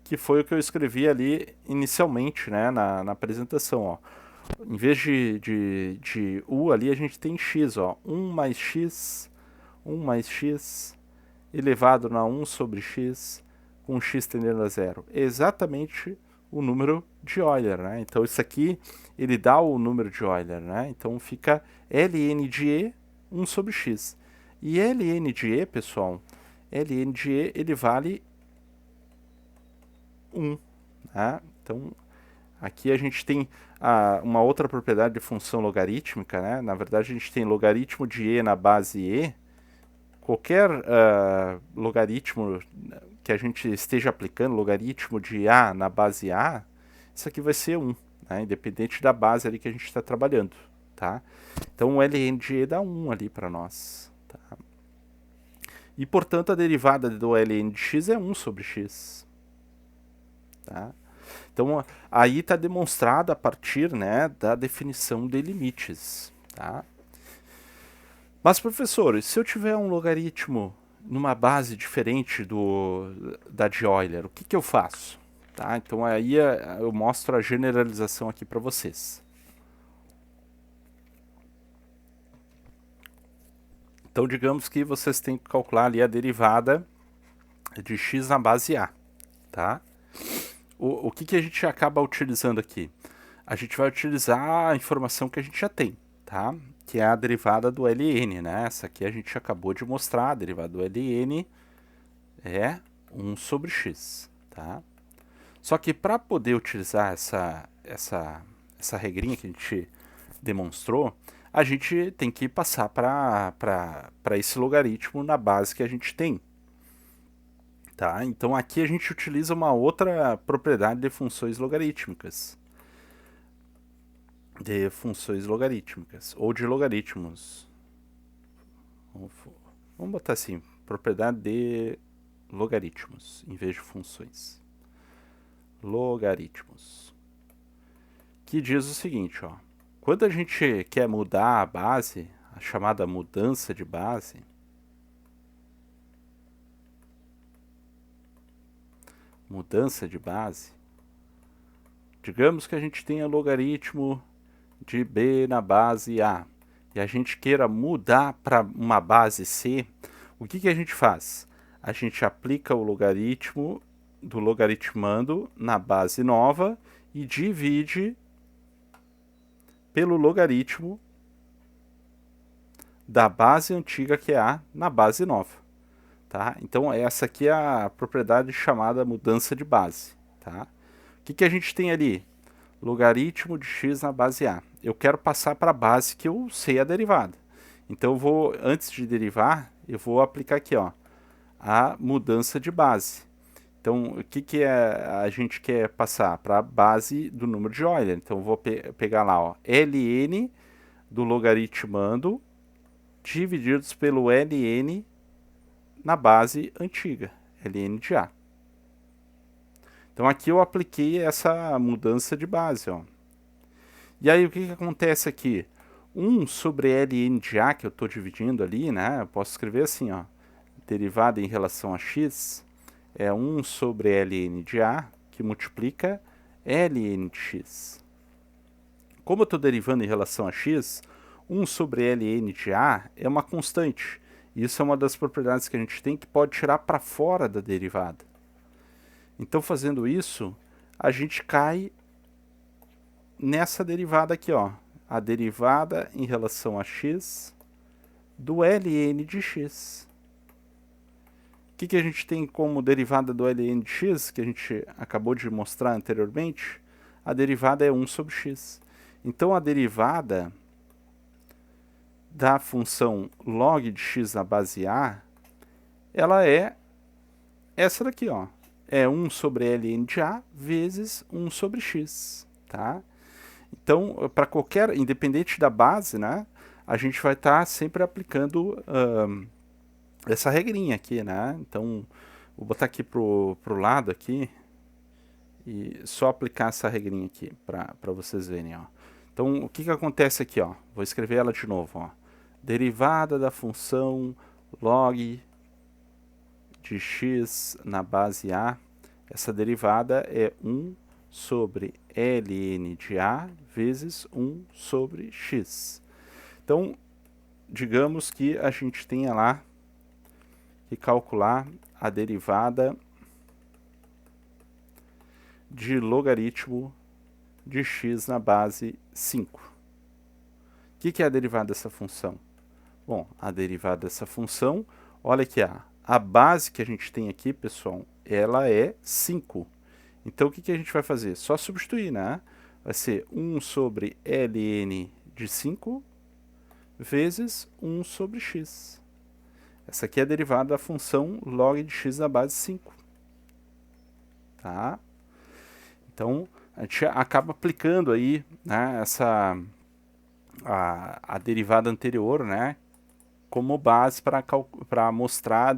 Speaker 1: Que foi o que eu escrevi ali inicialmente, né, na apresentação, ó. Em vez de U ali, a gente tem x, ó. 1 mais x elevado a 1 sobre x com x tendendo a zero. É exatamente o número de Euler, né? Então isso aqui, ele dá o número de Euler, né? Então fica ln de E 1 sobre x. E ln de E, pessoal, ln de E, ele vale 1. Né? Então, aqui a gente tem uma outra propriedade de função logarítmica, né? Na verdade, a gente tem logaritmo de E na base E. Qualquer logaritmo que a gente esteja aplicando, logaritmo de A na base A, isso aqui vai ser 1, né? Independente da base ali que a gente está trabalhando. Tá? Então, o ln de E dá 1 ali para nós. Tá? E, portanto, a derivada do ln de x é 1 sobre x. Tá? Então, aí está demonstrado a partir, né, da definição de limites. Tá? Mas, professor, se eu tiver um logaritmo numa base diferente da de Euler, o que eu faço? Tá? Então, aí eu mostro a generalização aqui para vocês. Então, digamos que vocês têm que calcular ali a derivada de x na base A. Tá? O que a gente acaba utilizando aqui? A gente vai utilizar a informação que a gente já tem, tá? Que é a derivada do ln, né? Essa aqui a gente acabou de mostrar, a derivada do ln é 1 sobre x, tá? Só que para poder utilizar essa regrinha que a gente demonstrou, a gente tem que passar para esse logaritmo na base que a gente tem. Tá? Então aqui a gente utiliza uma outra propriedade de funções logarítmicas. Ou de logaritmos. Vamos botar assim, propriedade de logaritmos, em vez de funções. Logaritmos. Que diz o seguinte, ó. Quando a gente quer mudar a base, a chamada mudança de base, digamos que a gente tenha logaritmo de B na base A, e a gente queira mudar para uma base C, o que a gente faz? A gente aplica o logaritmo do logaritmando na base nova e divide pelo logaritmo da base antiga, que é A, na base nova. Tá? Então essa aqui é a propriedade chamada mudança de base. Tá? O que a gente tem ali? Logaritmo de x na base A. Eu quero passar para a base que eu sei a derivada. Então antes de derivar, eu vou aplicar aqui, ó, a mudança de base. Então o que a gente quer passar? Para a base do número de Euler. Então eu vou pegar lá, ó, ln do logaritmando divididos pelo ln na base antiga, ln de A. Então aqui eu apliquei essa mudança de base, ó. E aí o que acontece aqui? 1 sobre ln de A, que eu estou dividindo ali, né? Eu posso escrever assim, ó. Derivada em relação a x é 1 sobre ln de A, que multiplica ln de x. Como eu estou derivando em relação a x, 1 sobre ln de A é uma constante. Isso é uma das propriedades que a gente tem que pode tirar para fora da derivada. Então, fazendo isso, a gente cai nessa derivada aqui, ó, a derivada em relação a x do ln de x. O que a gente tem como derivada do ln de x, que a gente acabou de mostrar anteriormente? A derivada é 1 sobre x. Então, a derivada da função log de x na base a, ela é essa daqui, ó. É 1 sobre ln de a vezes 1 sobre x, tá? Então, para qualquer, independente da base, né, a gente vai estar sempre aplicando essa regrinha aqui, né? Então, vou botar aqui pro lado aqui e só aplicar essa regrinha aqui para vocês verem, ó. Então, o que acontece aqui, ó? Vou escrever ela de novo, ó. Derivada da função log de x na base a, essa derivada é 1 sobre ln de a vezes 1 sobre x. Então, digamos que a gente tenha lá que calcular a derivada de logaritmo de x na base 5. O que é a derivada dessa função? Bom, a derivada dessa função, olha aqui, a base que a gente tem aqui, pessoal, ela é 5. Então, o que a gente vai fazer? Só substituir, né? Vai ser 1 sobre ln de 5 vezes 1 sobre x. Essa aqui é a derivada da função log de x na base 5. Tá? Então, a gente acaba aplicando aí, né, a derivada anterior, né, como base para mostrar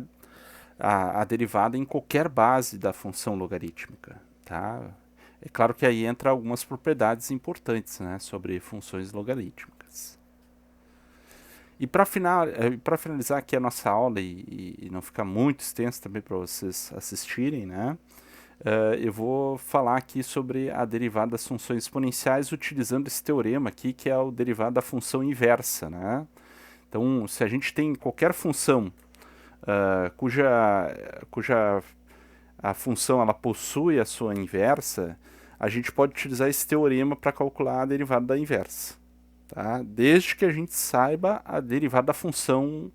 Speaker 1: a derivada em qualquer base da função logarítmica. Tá? É claro que aí entra algumas propriedades importantes, né, sobre funções logarítmicas. E para finalizar aqui a nossa aula e não ficar muito extenso também para vocês assistirem, né, eu vou falar aqui sobre a derivada das funções exponenciais utilizando esse teorema aqui, que é o derivado da função inversa, né? Então, se a gente tem qualquer função cuja a função ela possui a sua inversa, a gente pode utilizar esse teorema para calcular a derivada da inversa, tá? Desde que a gente saiba a derivada da função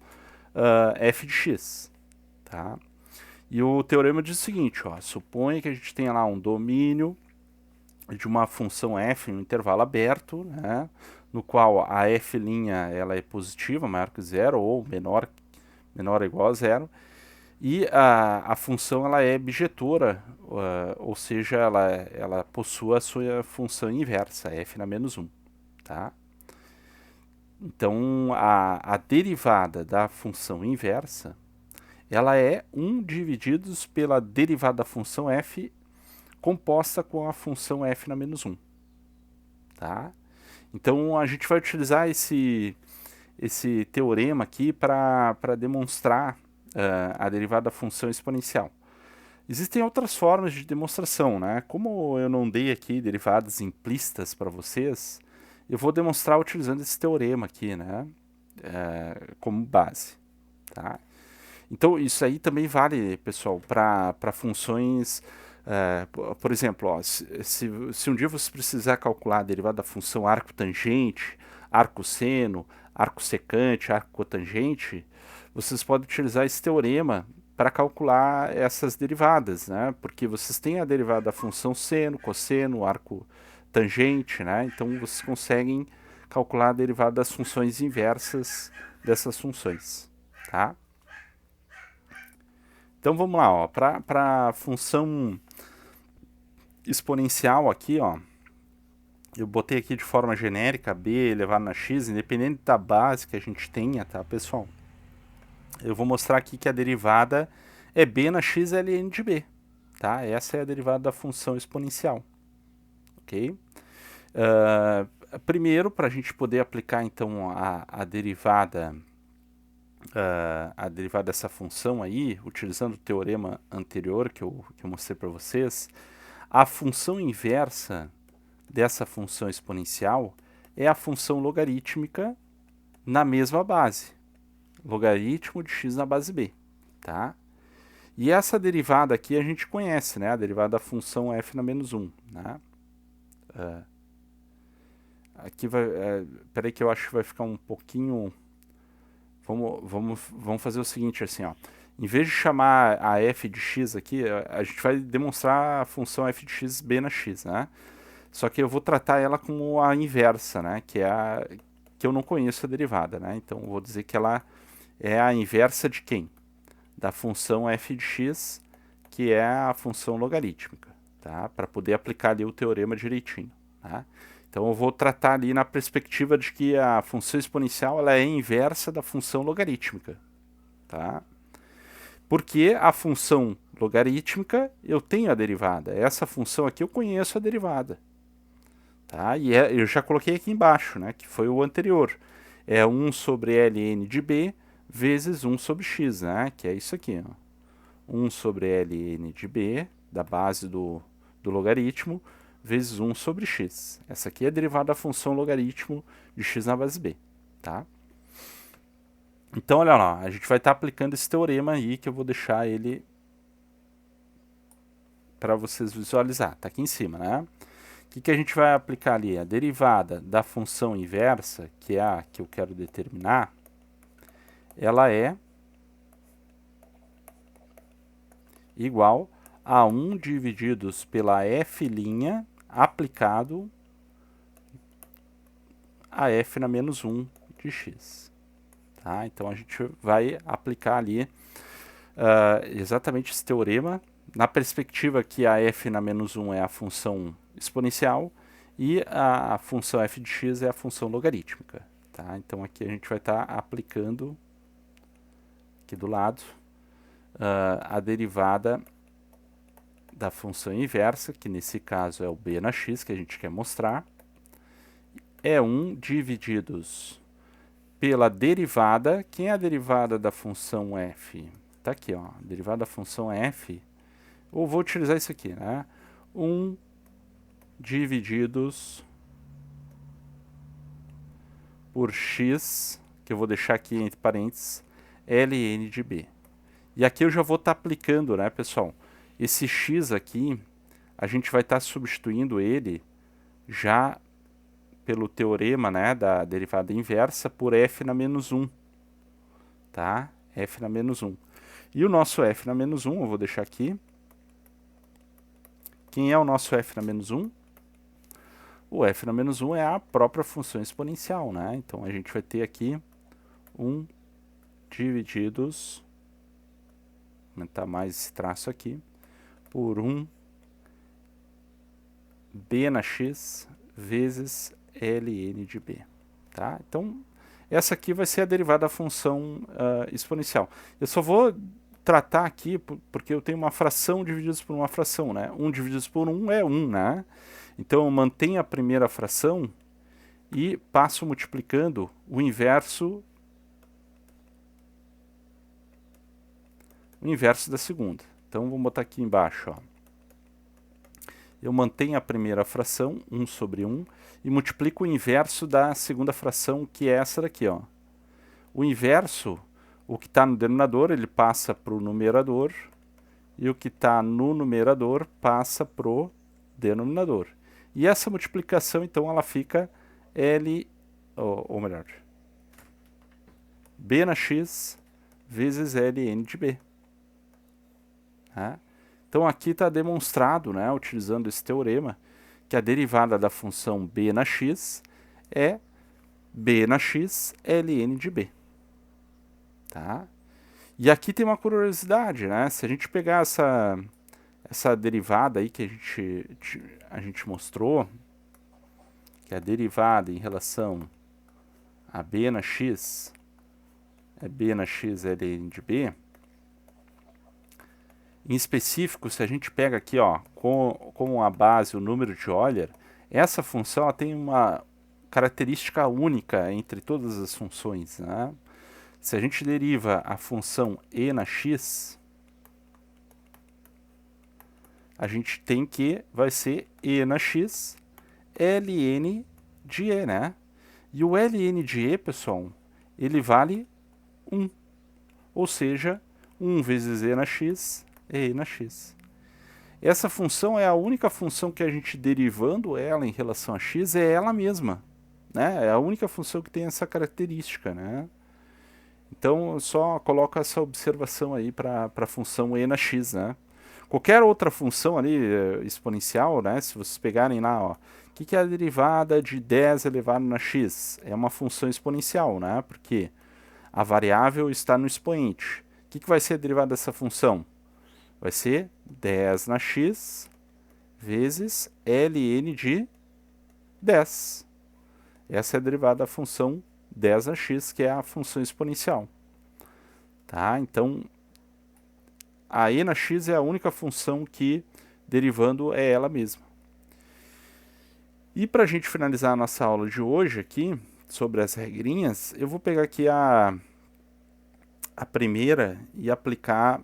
Speaker 1: f de x, tá? E o teorema diz o seguinte, ó, suponha que a gente tenha lá um domínio de uma função f em um intervalo aberto, né, no qual a f' ela é positiva, maior que zero, ou menor ou igual a zero, e a função ela é bijetora, ou seja, ela possui a sua função inversa, f na menos 1. Tá? Então, a derivada da função inversa, ela é 1 divididos pela derivada da função f composta com a função f na menos 1. Tá? Então, a gente vai utilizar esse teorema aqui para demonstrar a derivada da função exponencial. Existem outras formas de demonstração, né? Como eu não dei aqui derivadas implícitas para vocês, eu vou demonstrar utilizando esse teorema aqui, né? Como base. Tá? Então, isso aí também vale, pessoal, para funções... por exemplo, ó, se um dia você precisar calcular a derivada da função arco tangente, arco seno, arco secante, arco cotangente, vocês podem utilizar esse teorema para calcular essas derivadas, né? Porque vocês têm a derivada da função seno, cosseno, arco tangente, né? Então vocês conseguem calcular a derivada das funções inversas dessas funções, tá? Então vamos lá, para a função exponencial aqui, ó, eu botei aqui de forma genérica b elevado na x, independente da base que a gente tenha, tá, pessoal? Eu vou mostrar aqui que a derivada é b na x ln de b, tá? Essa é a derivada da função exponencial, ok? Primeiro, para a gente poder aplicar, então, a derivada dessa função aí, utilizando o teorema anterior que eu mostrei para vocês, a função inversa dessa função exponencial é a função logarítmica na mesma base. Logaritmo de x na base b, tá? E essa derivada aqui a gente conhece, né? A derivada da função f na menos 1, né? Aqui vai... peraí que eu acho que vai ficar um pouquinho... Vamos fazer o seguinte, assim, ó. Em vez de chamar a f de x aqui, a gente vai demonstrar a função f de x b na x, né? Só que eu vou tratar ela como a inversa, né? Que é a que eu não conheço a derivada, né? Então eu vou dizer que ela é a inversa de quem? Da função f de x, que é a função logarítmica, tá? Para poder aplicar ali o teorema direitinho, tá? Então eu vou tratar ali na perspectiva de que a função exponencial ela é inversa da função logarítmica, tá? Porque a função logarítmica eu tenho a derivada. Essa função aqui eu conheço a derivada, tá? E eu já coloquei aqui embaixo, né? Que foi o anterior. É 1 sobre ln de b vezes 1 sobre x, né? Que é isso aqui, ó. 1 sobre ln de b, da base do logaritmo, vezes 1 sobre x. Essa aqui é a derivada da função logaritmo de x na base b, tá? Então, olha lá, a gente vai estar aplicando esse teorema aí, que eu vou deixar ele para vocês visualizar. Tá aqui em cima, né? O que a gente vai aplicar ali? A derivada da função inversa, que é a que eu quero determinar, ela é igual a 1 divididos pela f' aplicado a f na menos 1 de x. Tá? Então a gente vai aplicar ali exatamente esse teorema na perspectiva que a f na menos 1 é a função exponencial e a função f de x é a função logarítmica. Tá? Então aqui a gente vai estar aplicando aqui do lado a derivada da função inversa, que nesse caso é o b na x, que a gente quer mostrar, é 1 divididos pela derivada. Quem é a derivada da função f? Está aqui, ó, a derivada da função f, ou vou utilizar isso aqui, né? 1 divididos por x, que eu vou deixar aqui entre parênteses, ln de b. E aqui eu já vou estar aplicando, né, pessoal? Esse x aqui, a gente vai estar substituindo ele já pelo teorema, né, da derivada inversa por f na menos 1, tá? F na menos 1. E o nosso f na menos 1, eu vou deixar aqui. Quem é o nosso f na menos 1? O f na menos 1 é a própria função exponencial, né? Então a gente vai ter aqui 1 divididos, vou aumentar mais esse traço aqui, por 1 b na x vezes ln de b, tá? Então, essa aqui vai ser a derivada da função exponencial. Eu só vou tratar aqui, porque eu tenho uma fração divididos por uma fração, né? 1 divididos por 1 é 1, né? Então, eu mantenho a primeira fração e passo multiplicando o inverso da segunda. Então, vou botar aqui embaixo, ó. Eu mantenho a primeira fração, 1 sobre 1, e multiplico o inverso da segunda fração, que é essa daqui, ó. O inverso, o que está no denominador, ele passa para o numerador, e o que está no numerador passa para o denominador. E essa multiplicação, então, ela fica ou melhor, b na x vezes ln de b. Tá? Então aqui está demonstrado, né, utilizando esse teorema, que a derivada da função b na x é b na x ln de b. Tá? E aqui tem uma curiosidade, né? Se a gente pegar essa derivada aí que a gente mostrou, que é a derivada em relação a b na x, é b na x ln de b. Em específico, se a gente pega aqui, ó, como a base o número de Euler, essa função ela tem uma característica única entre todas as funções, né? Se a gente deriva a função e na x, a gente tem que vai ser e na x ln de e, né? E o ln de e, pessoal, ele vale 1. Ou seja, 1 vezes e na x é e na x. Essa função é a única função que a gente derivando ela em relação a x é ela mesma. né? É a única função que tem essa característica, né? Então, só coloca essa observação aí para a função e na x, né? Qualquer outra função ali exponencial, né? Se vocês pegarem lá, ó, o que é a derivada de 10 elevado na x? É uma função exponencial, né? Porque a variável está no expoente. O que vai ser a derivada dessa função? Vai ser 10 na x vezes ln de 10. Essa é a derivada da função 10 na x, que é a função exponencial. Tá? Então, a e na x é a única função que, derivando, é ela mesma. E para a gente finalizar a nossa aula de hoje aqui, sobre as regrinhas, eu vou pegar aqui a primeira e aplicar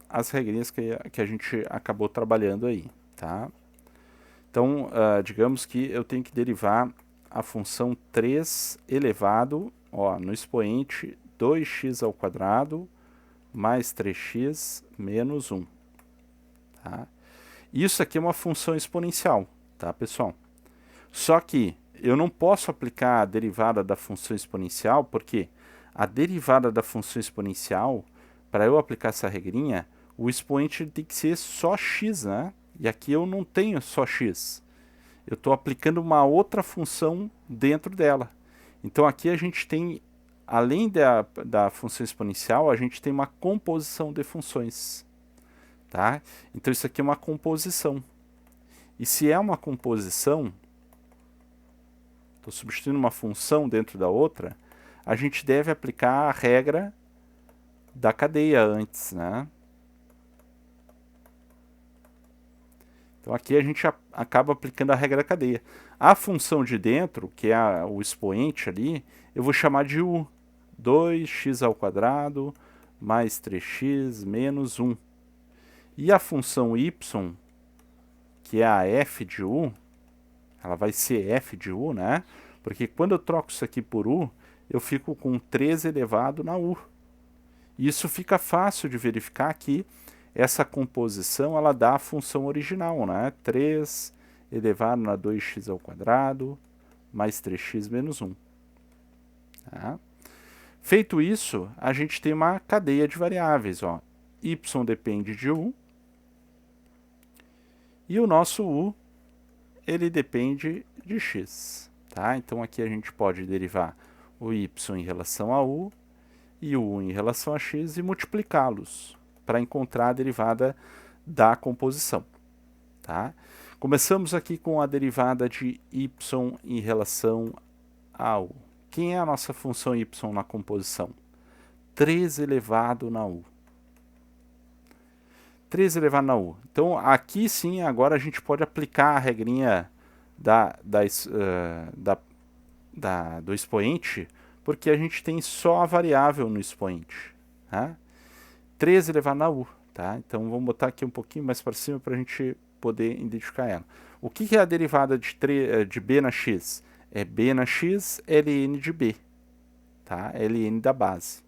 Speaker 1: as regrinhas que a gente acabou trabalhando aí. Tá? Então, digamos que eu tenho que derivar a função 3 elevado, ó, no expoente 2x ao quadrado mais 3x menos 1. Tá? Isso aqui é uma função exponencial, tá, pessoal? Só que eu não posso aplicar a derivada da função exponencial, porque a derivada da função exponencial, para eu aplicar essa regrinha, o expoente tem que ser só x, né? E aqui eu não tenho só x. Eu estou aplicando uma outra função dentro dela. Então aqui a gente tem, além da função exponencial, a gente tem uma composição de funções. Tá? Então isso aqui é uma composição. E se é uma composição, estou substituindo uma função dentro da outra, a gente deve aplicar a regra da cadeia antes, né? Então aqui a gente acaba aplicando a regra da cadeia. A função de dentro, que é o expoente ali, eu vou chamar de u. 2x ao quadrado mais 3x menos 1. E a função y, que é a f de u, ela vai ser f de u, né? Porque quando eu troco isso aqui por u, eu fico com 3 elevado na u. E isso fica fácil de verificar que essa composição ela dá a função original, né? 3 elevado na 2x ao quadrado mais 3x menos 1. Tá? Feito isso, a gente tem uma cadeia de variáveis. Ó. Y depende de u e o nosso u ele depende de x. Tá? Então aqui a gente pode derivar o y em relação a u e o u em relação a x e multiplicá-los para encontrar a derivada da composição. Tá? Começamos aqui com a derivada de y em relação a u. Quem é a nossa função y na composição? 3 elevado na u. 3 elevado na u. Então, aqui sim, agora a gente pode aplicar a regrinha do expoente, porque a gente tem só a variável no expoente. Tá? 3 elevado na u. Tá? Então, vamos botar aqui um pouquinho mais para cima para a gente poder identificar ela. O que é a derivada de b na x? É b na x, ln de b. Tá? Ln da base.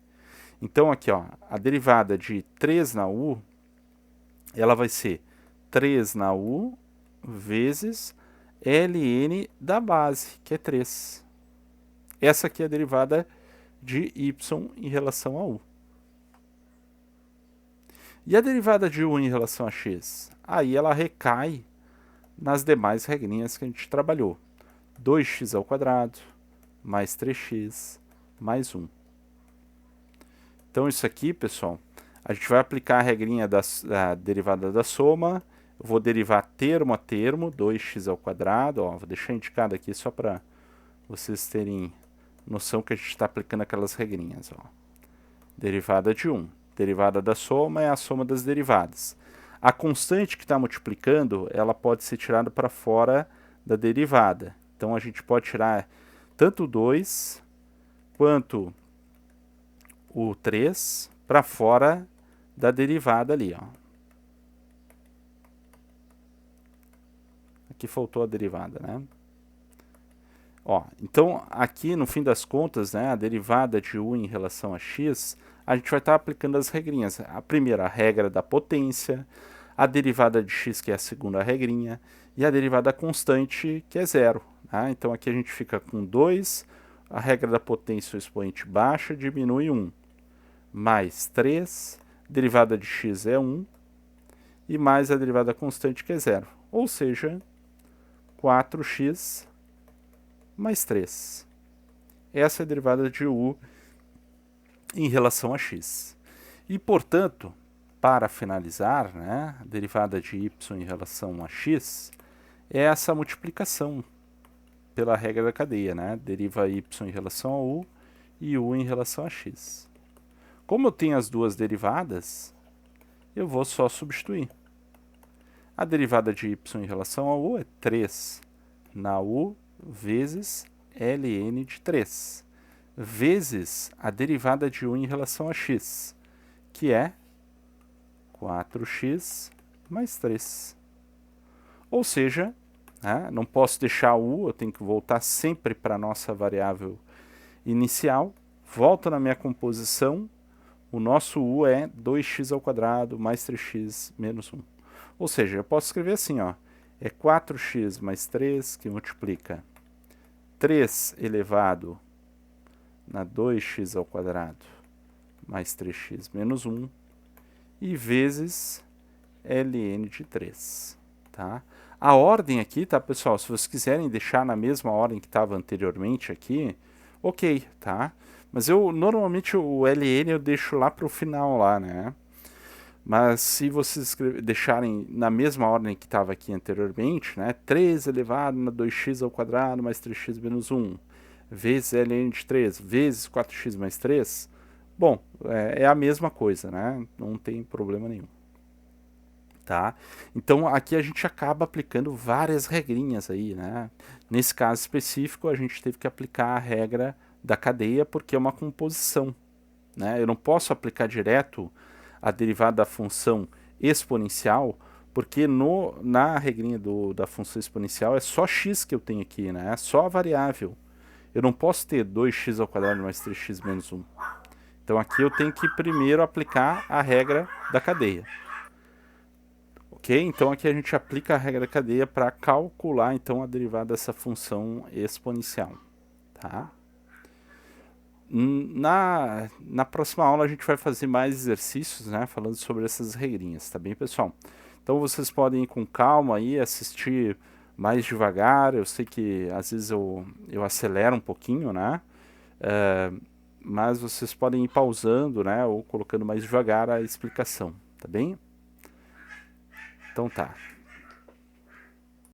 Speaker 1: Então, aqui, ó, a derivada de 3 na u, ela vai ser 3 na u vezes ln da base, que é 3. Essa aqui é a derivada de y em relação a u. E a derivada de u em relação a x? Aí ela recai nas demais regrinhas que a gente trabalhou. 2x ao quadrado, mais 3x, mais 1. Então isso aqui, pessoal, a gente vai aplicar a regrinha da derivada da soma. Eu vou derivar termo a termo, 2x ao quadrado. Ó, vou deixar indicado aqui só para vocês terem noção que a gente está aplicando aquelas regrinhas. Ó. Derivada de 1. Derivada da soma é a soma das derivadas. A constante que está multiplicando, ela pode ser tirada para fora da derivada. Então, a gente pode tirar tanto o 2 quanto o 3 para fora da derivada ali. Ó. Aqui faltou a derivada, né? Ó, então, aqui, no fim das contas, né, a derivada de u em relação a x, a gente vai estar aplicando as regrinhas. A primeira, a regra da potência, a derivada de x, que é a segunda regrinha, e a derivada constante, que é 0. Tá? Então aqui a gente fica com 2, a regra da potência, o expoente baixa, diminui 1. Mais 3, derivada de x é 1, e mais a derivada constante que é 0. Ou seja, 4x mais 3. Essa é a derivada de u em relação a x. E, portanto, para finalizar, né, a derivada de y em relação a x é essa multiplicação pela regra da cadeia, né? Deriva y em relação a u e u em relação a x. Como eu tenho as duas derivadas, eu vou só substituir. A derivada de y em relação a u é 3 na u vezes ln de 3, vezes a derivada de u em relação a x, que é 4x mais 3. Ou seja, né, não posso deixar u, eu tenho que voltar sempre para a nossa variável inicial, volto na minha composição, o nosso u é 2x ao quadrado mais 3x menos 1. Ou seja, eu posso escrever assim, ó, é 4x mais 3 que multiplica 3 elevado na 2x ao quadrado mais 3x menos 1 e vezes ln de 3, tá? A ordem aqui, tá, pessoal? Se vocês quiserem deixar na mesma ordem que estava anteriormente aqui, ok, tá? Mas eu, normalmente, o ln eu deixo lá para o final, lá, né? Mas se vocês deixarem na mesma ordem que estava aqui anteriormente, né? 3 elevado na 2x ao quadrado mais 3x menos 1, vezes ln de 3, vezes 4x mais 3, bom, é a mesma coisa, né? Não tem problema nenhum. Tá? Então aqui a gente acaba aplicando várias regrinhas aí, né? Nesse caso específico a gente teve que aplicar a regra da cadeia porque é uma composição, né? Eu não posso aplicar direto a derivada da função exponencial porque na regrinha da função exponencial é só x que eu tenho aqui, né? É só a variável. Eu não posso ter 2x ao quadrado mais 3x menos 1. Então aqui eu tenho que primeiro aplicar a regra da cadeia. Ok? Então aqui a gente aplica a regra da cadeia para calcular então a derivada dessa função exponencial. Tá? Na próxima aula a gente vai fazer mais exercícios, né, falando sobre essas regrinhas, tá bem, pessoal? Então vocês podem ir com calma aí, assistir mais devagar. Eu sei que às vezes eu acelero um pouquinho, né? Mas vocês podem ir pausando, né, ou colocando mais devagar a explicação, tá bem? Então tá.